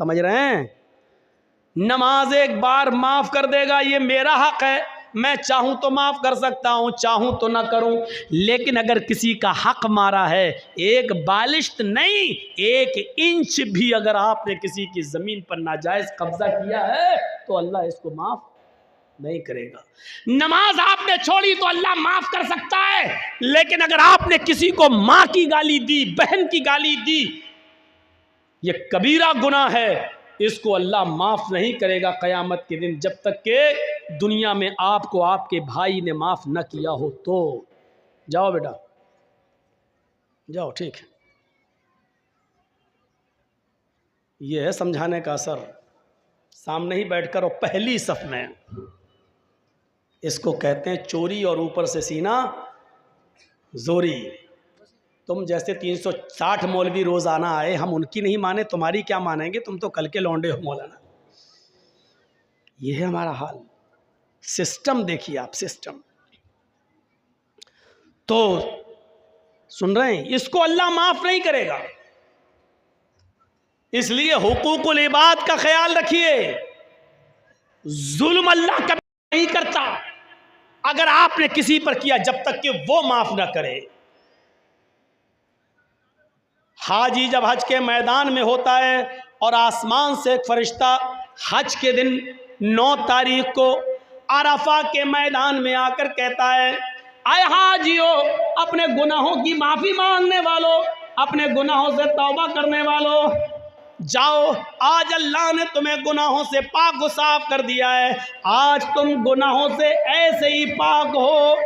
समझ रहे हैं? नमाज एक बार माफ़ कर देगा, ये मेरा हक है, मैं चाहूं तो माफ़ कर सकता हूं, चाहूं तो ना करूं। लेकिन अगर किसी का हक मारा है, एक बालिश्त नहीं, 1 इंच भी अगर आपने किसी की ज़मीन पर नाजायज़ कब्ज़ा किया है, तो अल्लाह इसको माफ़ नहीं करेगा। नमाज आपने छोड़ी तो अल्लाह माफ़ कर सकता है, लेकिन अगर आपने किसी को माँ की गाली दी, बहन की गाली दी, ये कबीरा गुनाह है, इसको अल्लाह माफ़ नहीं करेगा क़यामत के दिन, जब तक के दुनिया में आपको आपके भाई ने माफ़ न किया हो। तो जाओ बेटा, जाओ, ठीक है। ये है समझाने का असर। सामने ही बैठकर और पहली सफ में, इसको कहते हैं चोरी और ऊपर से सीना जोरी। तुम जैसे 360 मौलवी रोज़ाना आए, हम उनकी नहीं माने, तुम्हारी क्या मानेंगे? तुम तो कल के लौंडे हो मौलाना। ये है हमारा हाल। सिस्टम देखिए आप, सिस्टम। तो सुन रहे हैं, इसको अल्लाह माफ़ नहीं करेगा। इसलिए हुकूकुल इबाद का ख्याल रखिए। जुल्म अल्लाह कभी नहीं करता अगर आपने किसी पर किया, जब तक कि वो माफ़ ना करे। हाजी जब हज के मैदान में होता है और आसमान से एक फरिश्ता हज के दिन 9 तारीख को अरफा के मैदान में आकर कहता है, आए हाजियों, अपने गुनाहों की माफ़ी मांगने वालों, अपने गुनाहों से तौबा करने वालों, जाओ, आज अल्लाह ने तुम्हें गुनाहों से पाक व साफ कर दिया है। आज तुम गुनाहों से ऐसे ही पाक हो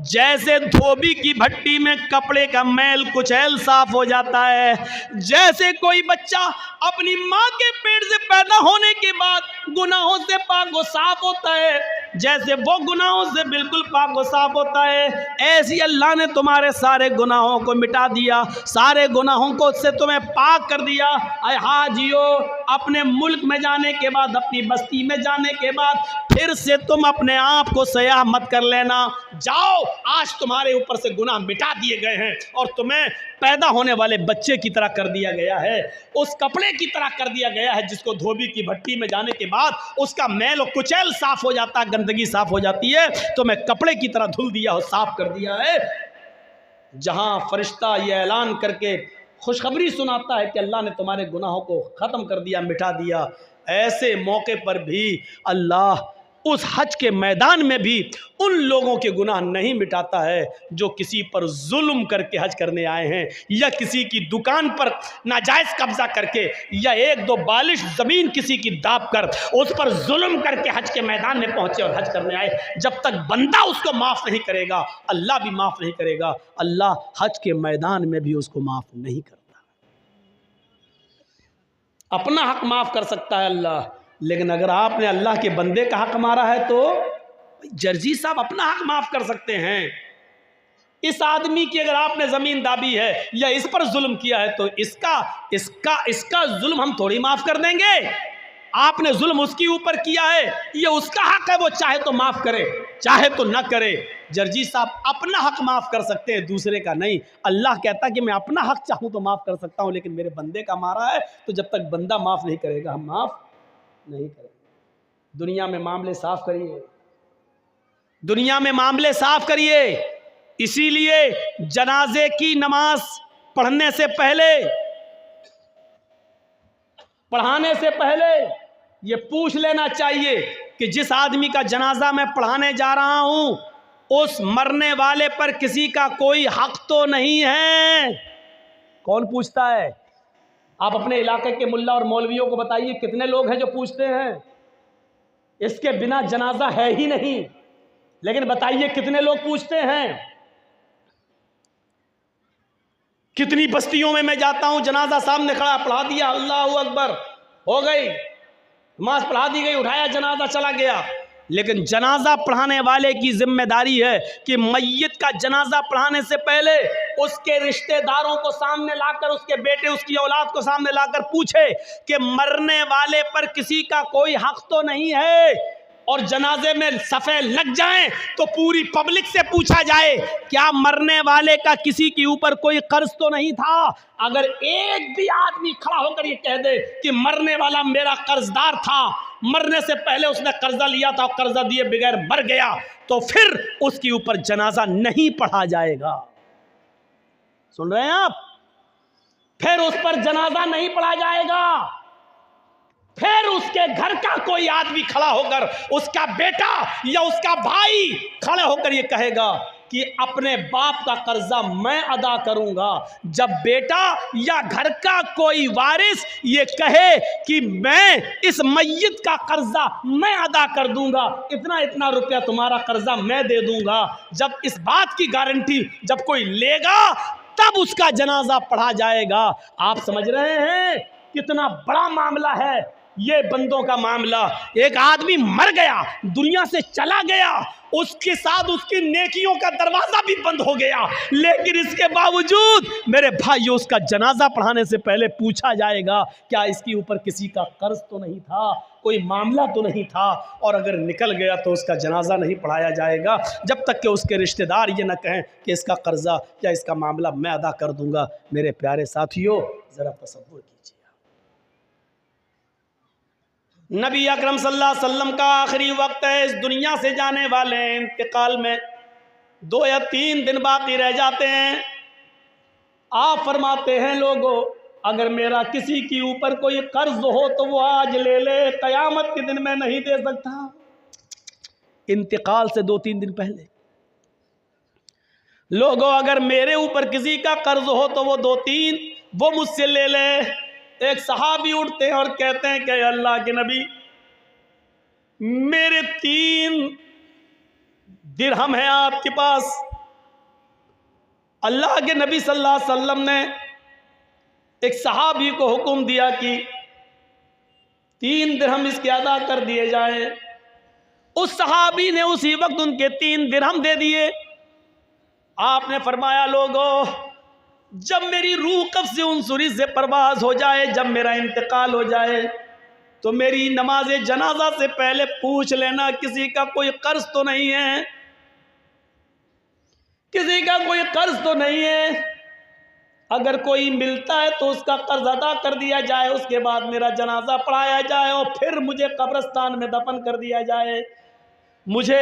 जैसे धोबी की भट्टी में कपड़े का मैल कुचैल साफ हो जाता है। जैसे कोई बच्चा अपनी माँ के पेट से पैदा होने के बाद गुनाहों से पाक व साफ होता है, जैसे वो गुनाहों से बिल्कुल पाक व साफ होता है, ऐसी अल्लाह ने तुम्हारे सारे गुनाहों को मिटा दिया, सारे गुनाहों को से तुम्हें पाक कर दिया। अय हाजियो, अपने मुल्क में जाने के बाद, अपनी बस्ती में जाने के बाद फिर से तुम अपने आप को सयाह मत कर लेना। जाओ, आज तुम्हारे ऊपर से गुनाह मिटा दिए गए हैं और तुम्हें पैदा होने वाले बच्चे की तरह कर दिया गया है, उस कपड़े की तरह कर दिया गया है जिसको धोबी की भट्टी में जाने के बाद उसका मैल और कुचैल साफ हो जाता है, गंदगी साफ हो जाती है, तो मैं कपड़े की तरह धुल दिया और साफ कर दिया है। जहां फरिश्ता ये ऐलान करके खुशखबरी सुनाता है कि अल्लाह ने तुम्हारे गुनाहों को ख़त्म कर दिया, मिटा दिया, ऐसे मौके पर भी अल्लाह उस हज के मैदान में भी उन लोगों के गुनाह नहीं मिटाता है जो किसी पर जुल्म करके हज करने आए हैं, या किसी की दुकान पर नाजायज़ कब्जा करके, या एक दो बालिश ज़मीन किसी की दाब कर उस पर जुल्म करके हज के मैदान में पहुंचे और हज करने आए। जब तक बंदा उसको माफ़ नहीं करेगा, अल्लाह भी माफ़ नहीं करेगा। अल्लाह हज के मैदान में भी उसको माफ़ नहीं करता। अपना हक माफ़ कर सकता है अल्लाह, लेकिन अगर आपने अल्लाह के बंदे का हक मारा है तो जर्जी साहब अपना हक माफ़ कर सकते हैं। इस आदमी की अगर आपने ज़मीन दाबी है या इस पर जुल्म किया है तो इसका जुल्म हम थोड़ी माफ़ कर देंगे। आपने जुल्म उसके ऊपर किया है, ये उसका हक है, वो चाहे तो माफ़ करे चाहे तो ना करे। जर्जी साहब अपना हक माफ़ कर सकते हैं, दूसरे का नहीं। अल्लाह कहता कि मैं अपना हक चाहूँ तो माफ़ कर सकता हूँ, लेकिन मेरे बंदे का मारा है तो जब तक बंदा माफ़ नहीं करेगा हम माफ़ नहीं करेंगे। दुनिया में मामले साफ करिए, दुनिया में मामले साफ करिए। इसीलिए जनाजे की नमाज पढ़ने से पहले, पढ़ाने से पहले ये पूछ लेना चाहिए कि जिस आदमी का जनाजा मैं पढ़ाने जा रहा हूं उस मरने वाले पर किसी का कोई हक तो नहीं है। कौन पूछता है? आप अपने इलाके के मुल्ला और मौलवियों को बताइए कितने लोग हैं जो पूछते हैं। इसके बिना जनाजा है ही नहीं, लेकिन बताइए कितने लोग पूछते हैं। कितनी बस्तियों में मैं जाता हूं, जनाजा सामने खड़ा, पढ़ा दिया, अल्लाहू अकबर, हो गई, नमाज पढ़ा दी गई, उठाया जनाजा चला गया। लेकिन जनाजा पढ़ाने वाले की जिम्मेदारी है कि मय्यत का जनाजा पढ़ाने से पहले उसके रिश्तेदारों को सामने लाकर, उसके बेटे उसकी औलाद को सामने लाकर पूछे कि मरने वाले पर किसी का कोई हक तो नहीं है। और जनाजे में सफ़े लग जाएं तो पूरी पब्लिक से पूछा जाए क्या मरने वाले का किसी के ऊपर कोई कर्ज तो नहीं था। अगर एक भी आदमी खड़ा होकर ये कह दे कि मरने वाला मेरा कर्जदार था, मरने से पहले उसने कर्जा लिया था और कर्जा दिए बगैर मर गया, तो फिर उसके ऊपर जनाजा नहीं पढ़ा जाएगा। सुन रहे हैं आप? फिर उस पर जनाजा नहीं पढ़ा जाएगा। फिर उसके घर का कोई आदमी खड़ा होकर, उसका बेटा या उसका भाई खड़े होकर ये कहेगा कि अपने बाप का कर्जा मैं अदा करूंगा। जब बेटा या घर का कोई वारिस ये कहे कि मैं इस मय्यत का कर्जा मैं अदा कर दूंगा, इतना इतना रुपया तुम्हारा कर्जा मैं दे दूंगा, जब इस बात की गारंटी जब कोई लेगा तब उसका जनाजा पढ़ा जाएगा। आप समझ रहे हैं कितना बड़ा मामला है ये बंदों का मामला। एक आदमी मर गया, दुनिया से चला गया, उसके साथ उसकी नेकियों का दरवाजा भी बंद हो गया, लेकिन इसके बावजूद मेरे भाइयों उसका जनाजा पढ़ाने से पहले पूछा जाएगा क्या इसके ऊपर किसी का कर्ज तो नहीं था, कोई मामला तो नहीं था। और अगर निकल गया तो उसका जनाजा नहीं पढ़ाया जाएगा जब तक कि उसके रिश्तेदार ये न कहें कि इसका कर्जा या इसका मामला मैं अदा कर दूंगा। मेरे प्यारे साथियों, ज़रा तसव्वुर कीजिए, नबी अकरम सल्लल्लाहु अलैहि वसल्लम का आखिरी वक्त है, इस दुनिया से जाने वाले हैं, इंतकाल में 2 या 3 दिन बाकी रह जाते हैं। आप फरमाते हैं लोगों अगर मेरा किसी के ऊपर कोई कर्ज हो तो वो आज ले ले, कयामत के दिन मैं नहीं दे सकता। इंतकाल से 2-3 दिन पहले लोगों अगर मेरे ऊपर किसी का कर्ज हो तो वो 2-3 वो मुझसे ले ले, एक सहाबी उठते हैं और कहते हैं कि अल्लाह के नबी, मेरे 3 दिरहम है आपके पास। अल्लाह के नबी सल्लल्लाहु अलैहि वसल्लम ने एक सहाबी को हुक्म दिया कि 3 दिरहम इसके अदा कर दिए जाए। उस सहाबी ने उसी वक्त उनके 3 दिरहम दे दिए। आपने फरमाया, लोगों, जब मेरी रूह कब्ज़ उनसुरी से परवाज हो जाए, जब मेरा इंतकाल हो जाए, तो मेरी नमाज जनाजा से पहले पूछ लेना किसी का कोई कर्ज तो नहीं है, किसी का कोई कर्ज तो नहीं है। अगर कोई मिलता है तो उसका कर्ज अदा कर दिया जाए, उसके बाद मेरा जनाजा पढ़ाया जाए और फिर मुझे कब्रिस्तान में दफन कर दिया जाए। मुझे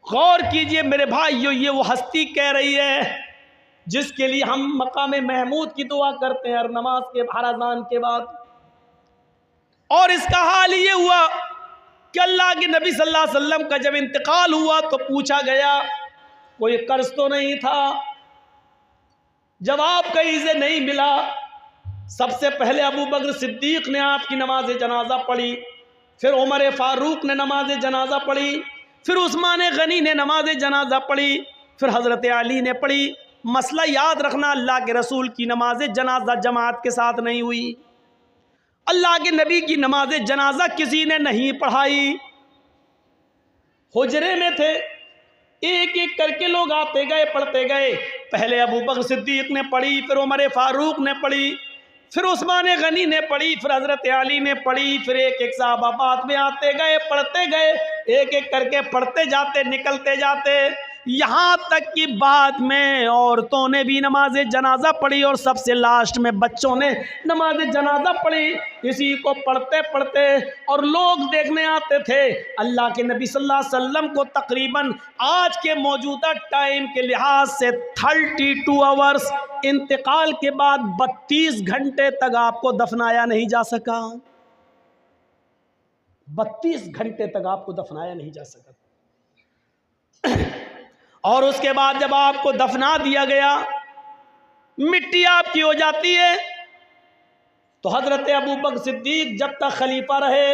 गौर कीजिए मेरे भाइयों, ये वो हस्ती कह रही है जिसके लिए हम मकाम महमूद की दुआ करते हैं हर नमाज के, हर अज़ान के बाद। और इसका हाल ये हुआ कि अल्लाह के नबी सल्लल्लाहु अलैहि वसल्लम का जब इंतकाल हुआ तो पूछा गया कोई कर्ज तो नहीं था। जवाब कहीं से नहीं मिला। सबसे पहले अबू बकर सिद्दीक ने आपकी नमाज जनाजा पढ़ी, फिर उमर फारूक ने नमाज जनाजा पढ़ी, फिर उस्मान गनी ने नमाज जनाजा पढ़ी, फिर हज़रत अली ने पढ़ी। मसला याद रखना, अल्लाह के रसूल की नमाज जनाजा जमात के साथ नहीं हुई। अल्लाह के नबी की नमाज जनाजा किसी ने नहीं पढ़ाई। हुजरे में थे, एक एक करके लोग आते गए, पढ़ते गए। पहले अबू बकर सिद्दीक ने पढ़ी, फिर उमर फारूक ने पढ़ी, फिर उस्मान गनी ने पढ़ी, फिर हज़रत अली ने पढ़ी, फिर एक एक साहबा बाद में आते गए, पढ़ते गए। एक एक करके पढ़ते जाते, निकलते जाते, यहाँ तक कि बाद में औरतों ने भी नमाज जनाजा पढ़ी और सबसे लास्ट में बच्चों ने नमाज जनाजा पढ़ी। इसी को पढ़ते पढ़ते और लोग देखने आते थे। अल्लाह के नबी सल्लल्लाहु अलैहि वसल्लम को तकरीबन आज के मौजूदा टाइम के लिहाज से 32 आवर्स इंतकाल के बाद 32 घंटे तक आपको दफनाया नहीं जा सका। 32 घंटे तक आपको दफनाया नहीं जा सका। और उसके बाद जब आपको दफना दिया गया, मिट्टी आपकी हो जाती है, तो हजरत अबू बकर सिद्दीक जब तक खलीफा रहे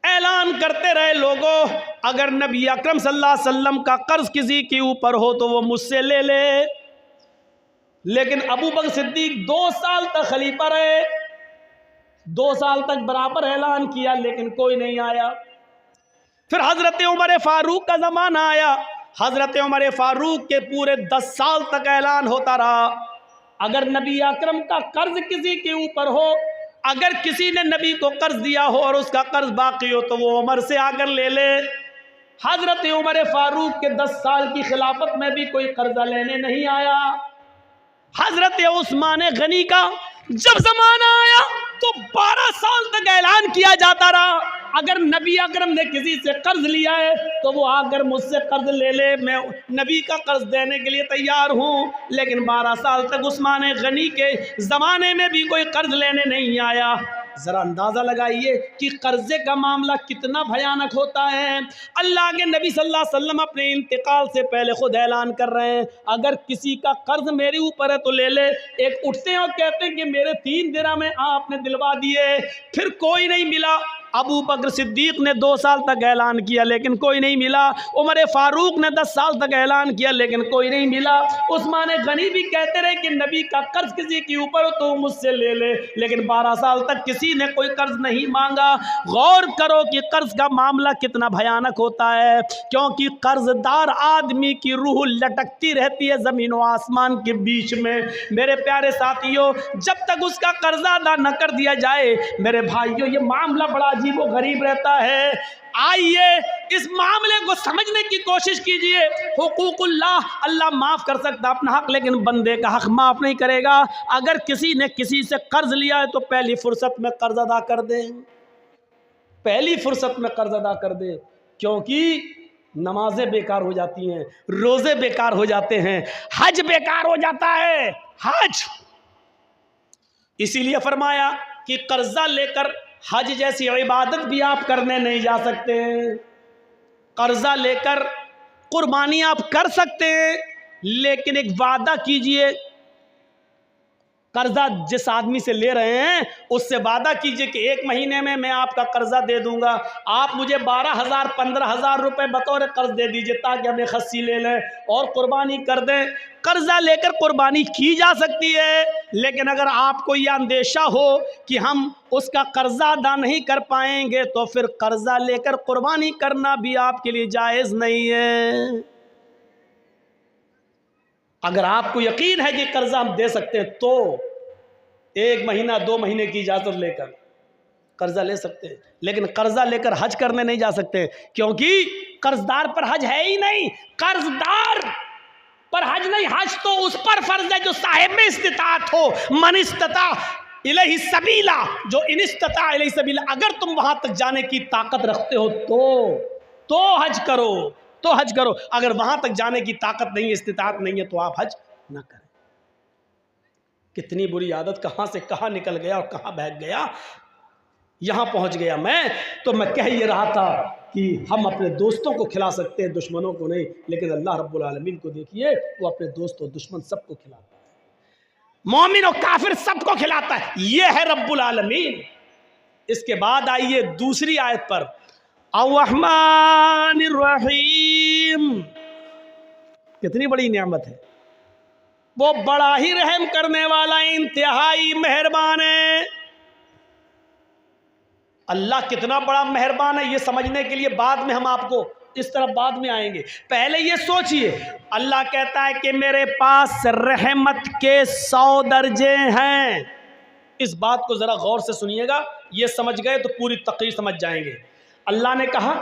ऐलान करते रहे, लोगों, अगर नबी अकरम सल्लल्लाहु अलैहि वसल्लम का कर्ज किसी के ऊपर हो तो वो मुझसे ले ले। लेकिन अबू बकर सिद्दीक 2 साल तक खलीफा रहे, 2 साल तक बराबर ऐलान किया, लेकिन कोई नहीं आया। फिर हजरत उमर फारूक का ज़माना आया। हजरत उमर फारूक के पूरे 10 साल तक ऐलान होता रहा, अगर नबी अकरम का कर्ज किसी के ऊपर हो, अगर किसी ने नबी को कर्ज दिया हो और उसका कर्ज बाकी हो तो वो उमर से आकर ले ले। हजरत उमर फारूक के 10 साल की खिलाफत में भी कोई कर्जा लेने नहीं आया। हजरत उस्मान गनी का जब जमाना आया तो 12 साल तक ऐलान किया जाता रहा, अगर नबी अकरम ने किसी से कर्ज लिया है तो वो आकर मुझसे कर्ज ले ले, मैं नबी का कर्ज देने के लिए तैयार हूँ। लेकिन 12 साल तक उस्मान गनी के ज़माने में भी कोई कर्ज लेने नहीं आया। ज़रा अंदाज़ा लगाइए कि कर्ज़े का मामला कितना भयानक होता है। अल्लाह के नबी सल्लल्लाहु अलैहि वसल्लम अपने इंतकाल से पहले खुद ऐलान कर रहे हैं, अगर किसी का कर्ज मेरे ऊपर है तो ले ले। एक उठते हैं और कहते हैं कि मेरे 3 दिरहम में आपने दिलवा दिए, फिर कोई नहीं मिला। अबू बकर सिद्दीक ने 2 साल तक ऐलान किया लेकिन कोई नहीं मिला। उमर फारूक ने 10 साल तक ऐलान किया लेकिन कोई नहीं मिला। उस्मान गनी भी कहते रहे कि नबी का कर्ज किसी के ऊपर हो तो मुझसे ले ले, लेकिन 12 साल तक किसी ने कोई कर्ज नहीं मांगा। गौर करो कि कर्ज का मामला कितना भयानक होता है, क्योंकि कर्जदार आदमी की रूह लटकती रहती है ज़मीन व आसमान के बीच में। मेरे प्यारे साथियों, जब तक उसका कर्जा अदा न कर दिया जाए, मेरे भाइयों, ये मामला बड़ा वो गरीब रहता है। आइए इस मामले को समझने की कोशिश कीजिए। हुकूकुल्लाह, अल्लाह माफ़ कर सकता अपना हक, लेकिन बंदे का हक माफ़ नहीं करेगा। अगर किसी ने किसी से कर्ज लिया है तो पहली फुर्सत में कर्ज अदा कर दे, पहली फुर्सत में कर्ज अदा कर दे, क्योंकि नमाजें बेकार हो जाती हैं, रोज़े बेकार हो जाते हैं, हज बेकार हो जाता है। हज इसीलिए फरमाया कि कर्जा लेकर हज जैसी इबादत भी आप करने नहीं जा सकते हैं। कर्जा लेकर कुर्बानी आप कर सकते हैं, लेकिन एक वादा कीजिए, कर्जा जिस आदमी से ले रहे हैं उससे वादा कीजिए कि 1 महीने में मैं आपका कर्जा दे दूंगा, आप मुझे 12,000 15,000 रुपए बतौर कर्ज दे दीजिए ताकि हम एक खस्सी ले लें और कुर्बानी कर दें। कर्जा लेकर कुर्बानी की जा सकती है, लेकिन अगर आपको यह अंदेशा हो कि हम उसका कर्जा अदा नहीं कर पाएंगे तो फिर कर्जा लेकर कुर्बानी करना भी आपके लिए जायज़ नहीं है। अगर आपको यकीन है कि कर्जा हम दे सकते हैं तो 1 महीना 2 महीने की इजाज़त लेकर कर्जा ले सकते हैं, लेकिन कर्जा लेकर हज करने नहीं जा सकते, क्योंकि कर्जदार पर हज है ही नहीं। कर्जदार पर हज नहीं, हज तो उस पर फर्ज है जो साहिब इस्तिताअत हो। मन इस्तता इलैहि सबीला, जो इन इस्तता इलैहि सबीला, अगर तुम वहां तक जाने की ताकत रखते हो तो हज करो, तो हज करो। अगर वहां तक जाने की ताकत नहीं है, इस्तिताअत नहीं है, तो आप हज ना करें। कितनी बुरी आदत कहां से कहां निकल गया और कहां भाग गया, यहां पहुंच गया मैं। तो मैं कह ये रहा था कि हम अपने दोस्तों को खिला सकते हैं, दुश्मनों को नहीं, लेकिन अल्लाह रब्बुल आलमीन को देखिए, वो अपने दोस्त और दुश्मन सबको खिलाता है, मोमिन और काफिर सबको खिलाता है। ये है रब्बुल आलमीन। इसके बाद आइए दूसरी आयत पर, अर्रहमानिर रहीम, कितनी बड़ी नेमत है। वो बड़ा ही रहम करने वाला, इंतहाई मेहरबान है। अल्लाह कितना बड़ा मेहरबान है ये समझने के लिए बाद में हम आपको इस तरफ बाद में आएंगे। पहले ये सोचिए, अल्लाह कहता है कि मेरे पास रहमत के 100 दर्जे हैं। इस बात को ज़रा गौर से सुनिएगा, ये समझ गए तो पूरी तकरीर समझ जाएंगे। अल्लाह ने कहा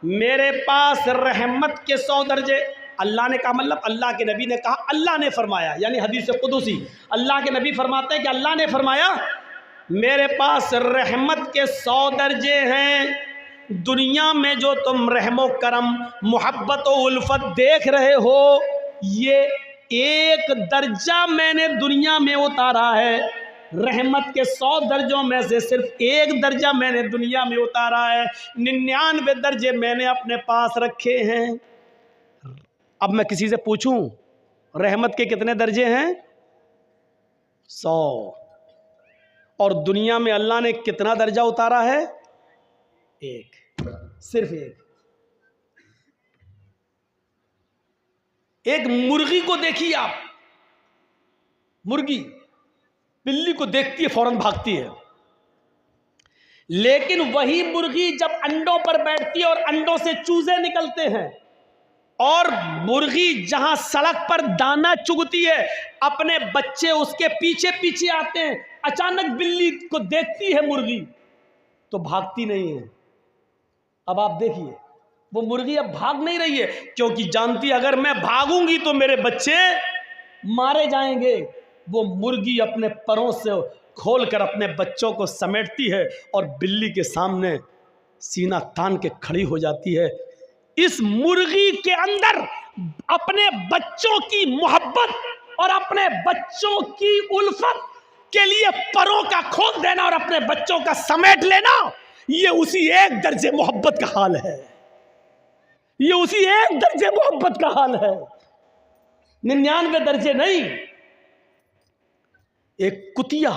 मेरे पास रहमत के 100 दर्जे। अल्लाह ने कहा मतलब अल्लाह के नबी ने कहा, अल्लाह ने फरमाया, यानी हदीस कुदुसी। अल्लाह के नबी फरमाते हैं कि अल्लाह ने फरमाया मेरे पास रहमत के 100 दर्जे हैं। दुनिया में जो तुम रहमो करम, मोहब्बत और उल्फत देख रहे हो, ये एक दर्जा मैंने दुनिया में उतारा है। रहमत के 100 दर्जों में से सिर्फ एक दर्जा मैंने दुनिया में उतारा है, 99 दर्जे मैंने अपने पास रखे हैं। अब मैं किसी से पूछूं रहमत के कितने दर्जे हैं? 100। और दुनिया में अल्लाह ने कितना दर्जा उतारा है? एक, सिर्फ एक। एक मुर्गी को देखिए आप, मुर्गी बिल्ली को देखती है फौरन भागती है, लेकिन वही मुर्गी जब अंडों पर बैठती है और अंडों से चूजे निकलते हैं और मुर्गी जहां सड़क पर दाना चुगती है, अपने बच्चे उसके पीछे पीछे आते हैं, अचानक बिल्ली को देखती है मुर्गी तो भागती नहीं है। अब आप देखिए वो मुर्गी अब भाग नहीं रही है, क्योंकि जानती अगर मैं भागूंगी तो मेरे बच्चे मारे जाएंगे। वो मुर्गी अपने परों से खोलकर अपने बच्चों को समेटती है और बिल्ली के सामने सीना तान के खड़ी हो जाती है। इस मुर्गी के अंदर अपने बच्चों की मोहब्बत और अपने बच्चों की उल्फत के लिए परों का खोल देना और अपने बच्चों का समेट लेना, ये उसी एक दर्जे मोहब्बत का हाल है। ये उसी एक दर्जे मोहब्बत का हाल है, 99 दर्जे नहीं। एक कुतिया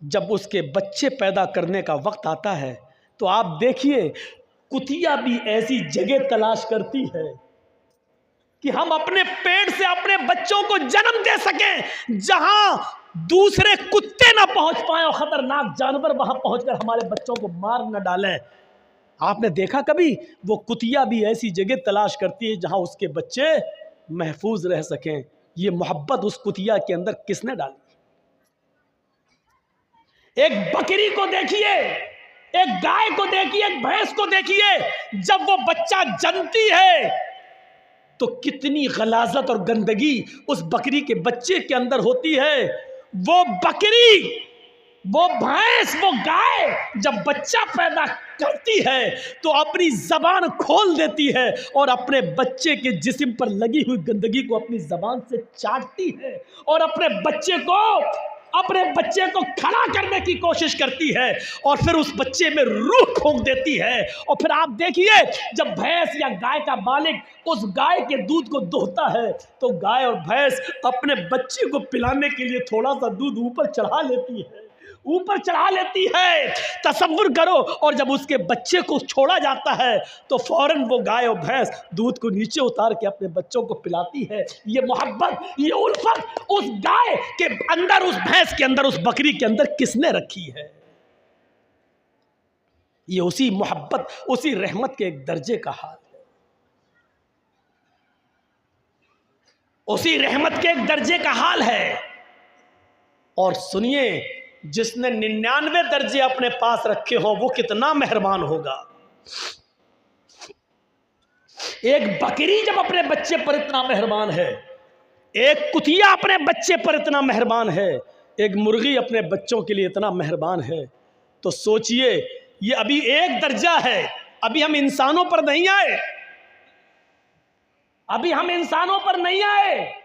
जब उसके बच्चे पैदा करने का वक्त आता है तो आप देखिए कुतिया भी ऐसी जगह तलाश करती है कि हम अपने पेट से अपने बच्चों को जन्म दे सकें जहां दूसरे कुत्ते ना पहुंच पाए और खतरनाक जानवर वहां पहुंचकर हमारे बच्चों को मार न डालें। आपने देखा कभी? वो कुतिया भी ऐसी जगह तलाश करती है जहां उसके बच्चे महफूज रह सकें। ये मोहब्बत उस कुतिया के अंदर किसने डाली? एक बकरी को देखिए, एक गाय को देखिए, एक भैंस को देखिए, जब वो बच्चा जन्मती है तो कितनी गलाजत और गंदगी उस बकरी के बच्चे के अंदर होती है। वो बकरी, वो भैंस, वो गाय जब बच्चा पैदा करती है तो अपनी जबान खोल देती है और अपने बच्चे के जिस्म पर लगी हुई गंदगी को अपनी जबान से चाटती है और अपने बच्चे को अपने बच्चे को खड़ा करने की कोशिश करती है और फिर उस बच्चे में रूह फूंक देती है। और फिर आप देखिए, जब भैंस या गाय का मालिक उस गाय के दूध को दोहता है तो गाय और भैंस अपने बच्चे को पिलाने के लिए थोड़ा सा दूध ऊपर चढ़ा लेती है, ऊपर चढ़ा लेती है। तसव्वुर करो, और जब उसके बच्चे को छोड़ा जाता है तो फौरन वो गाय और भैंस दूध को नीचे उतार के अपने बच्चों को पिलाती है। ये मोहब्बत, ये उल्फत उस गाय के अंदर, उस भैंस के अंदर, उस बकरी के अंदर किसने रखी है? ये उसी मोहब्बत, उसी रहमत के एक दर्जे का हाल है, उसी रहमत के एक दर्जे का हाल है। और सुनिए, जिसने 99 दर्जे अपने पास रखे हो वो कितना मेहरबान होगा। एक बकरी जब अपने बच्चे पर इतना मेहरबान है, एक कुतिया अपने बच्चे पर इतना मेहरबान है, एक मुर्गी अपने बच्चों के लिए इतना मेहरबान है, तो सोचिए ये अभी एक दर्जा है। अभी हम इंसानों पर नहीं आए, अभी हम इंसानों पर नहीं आए।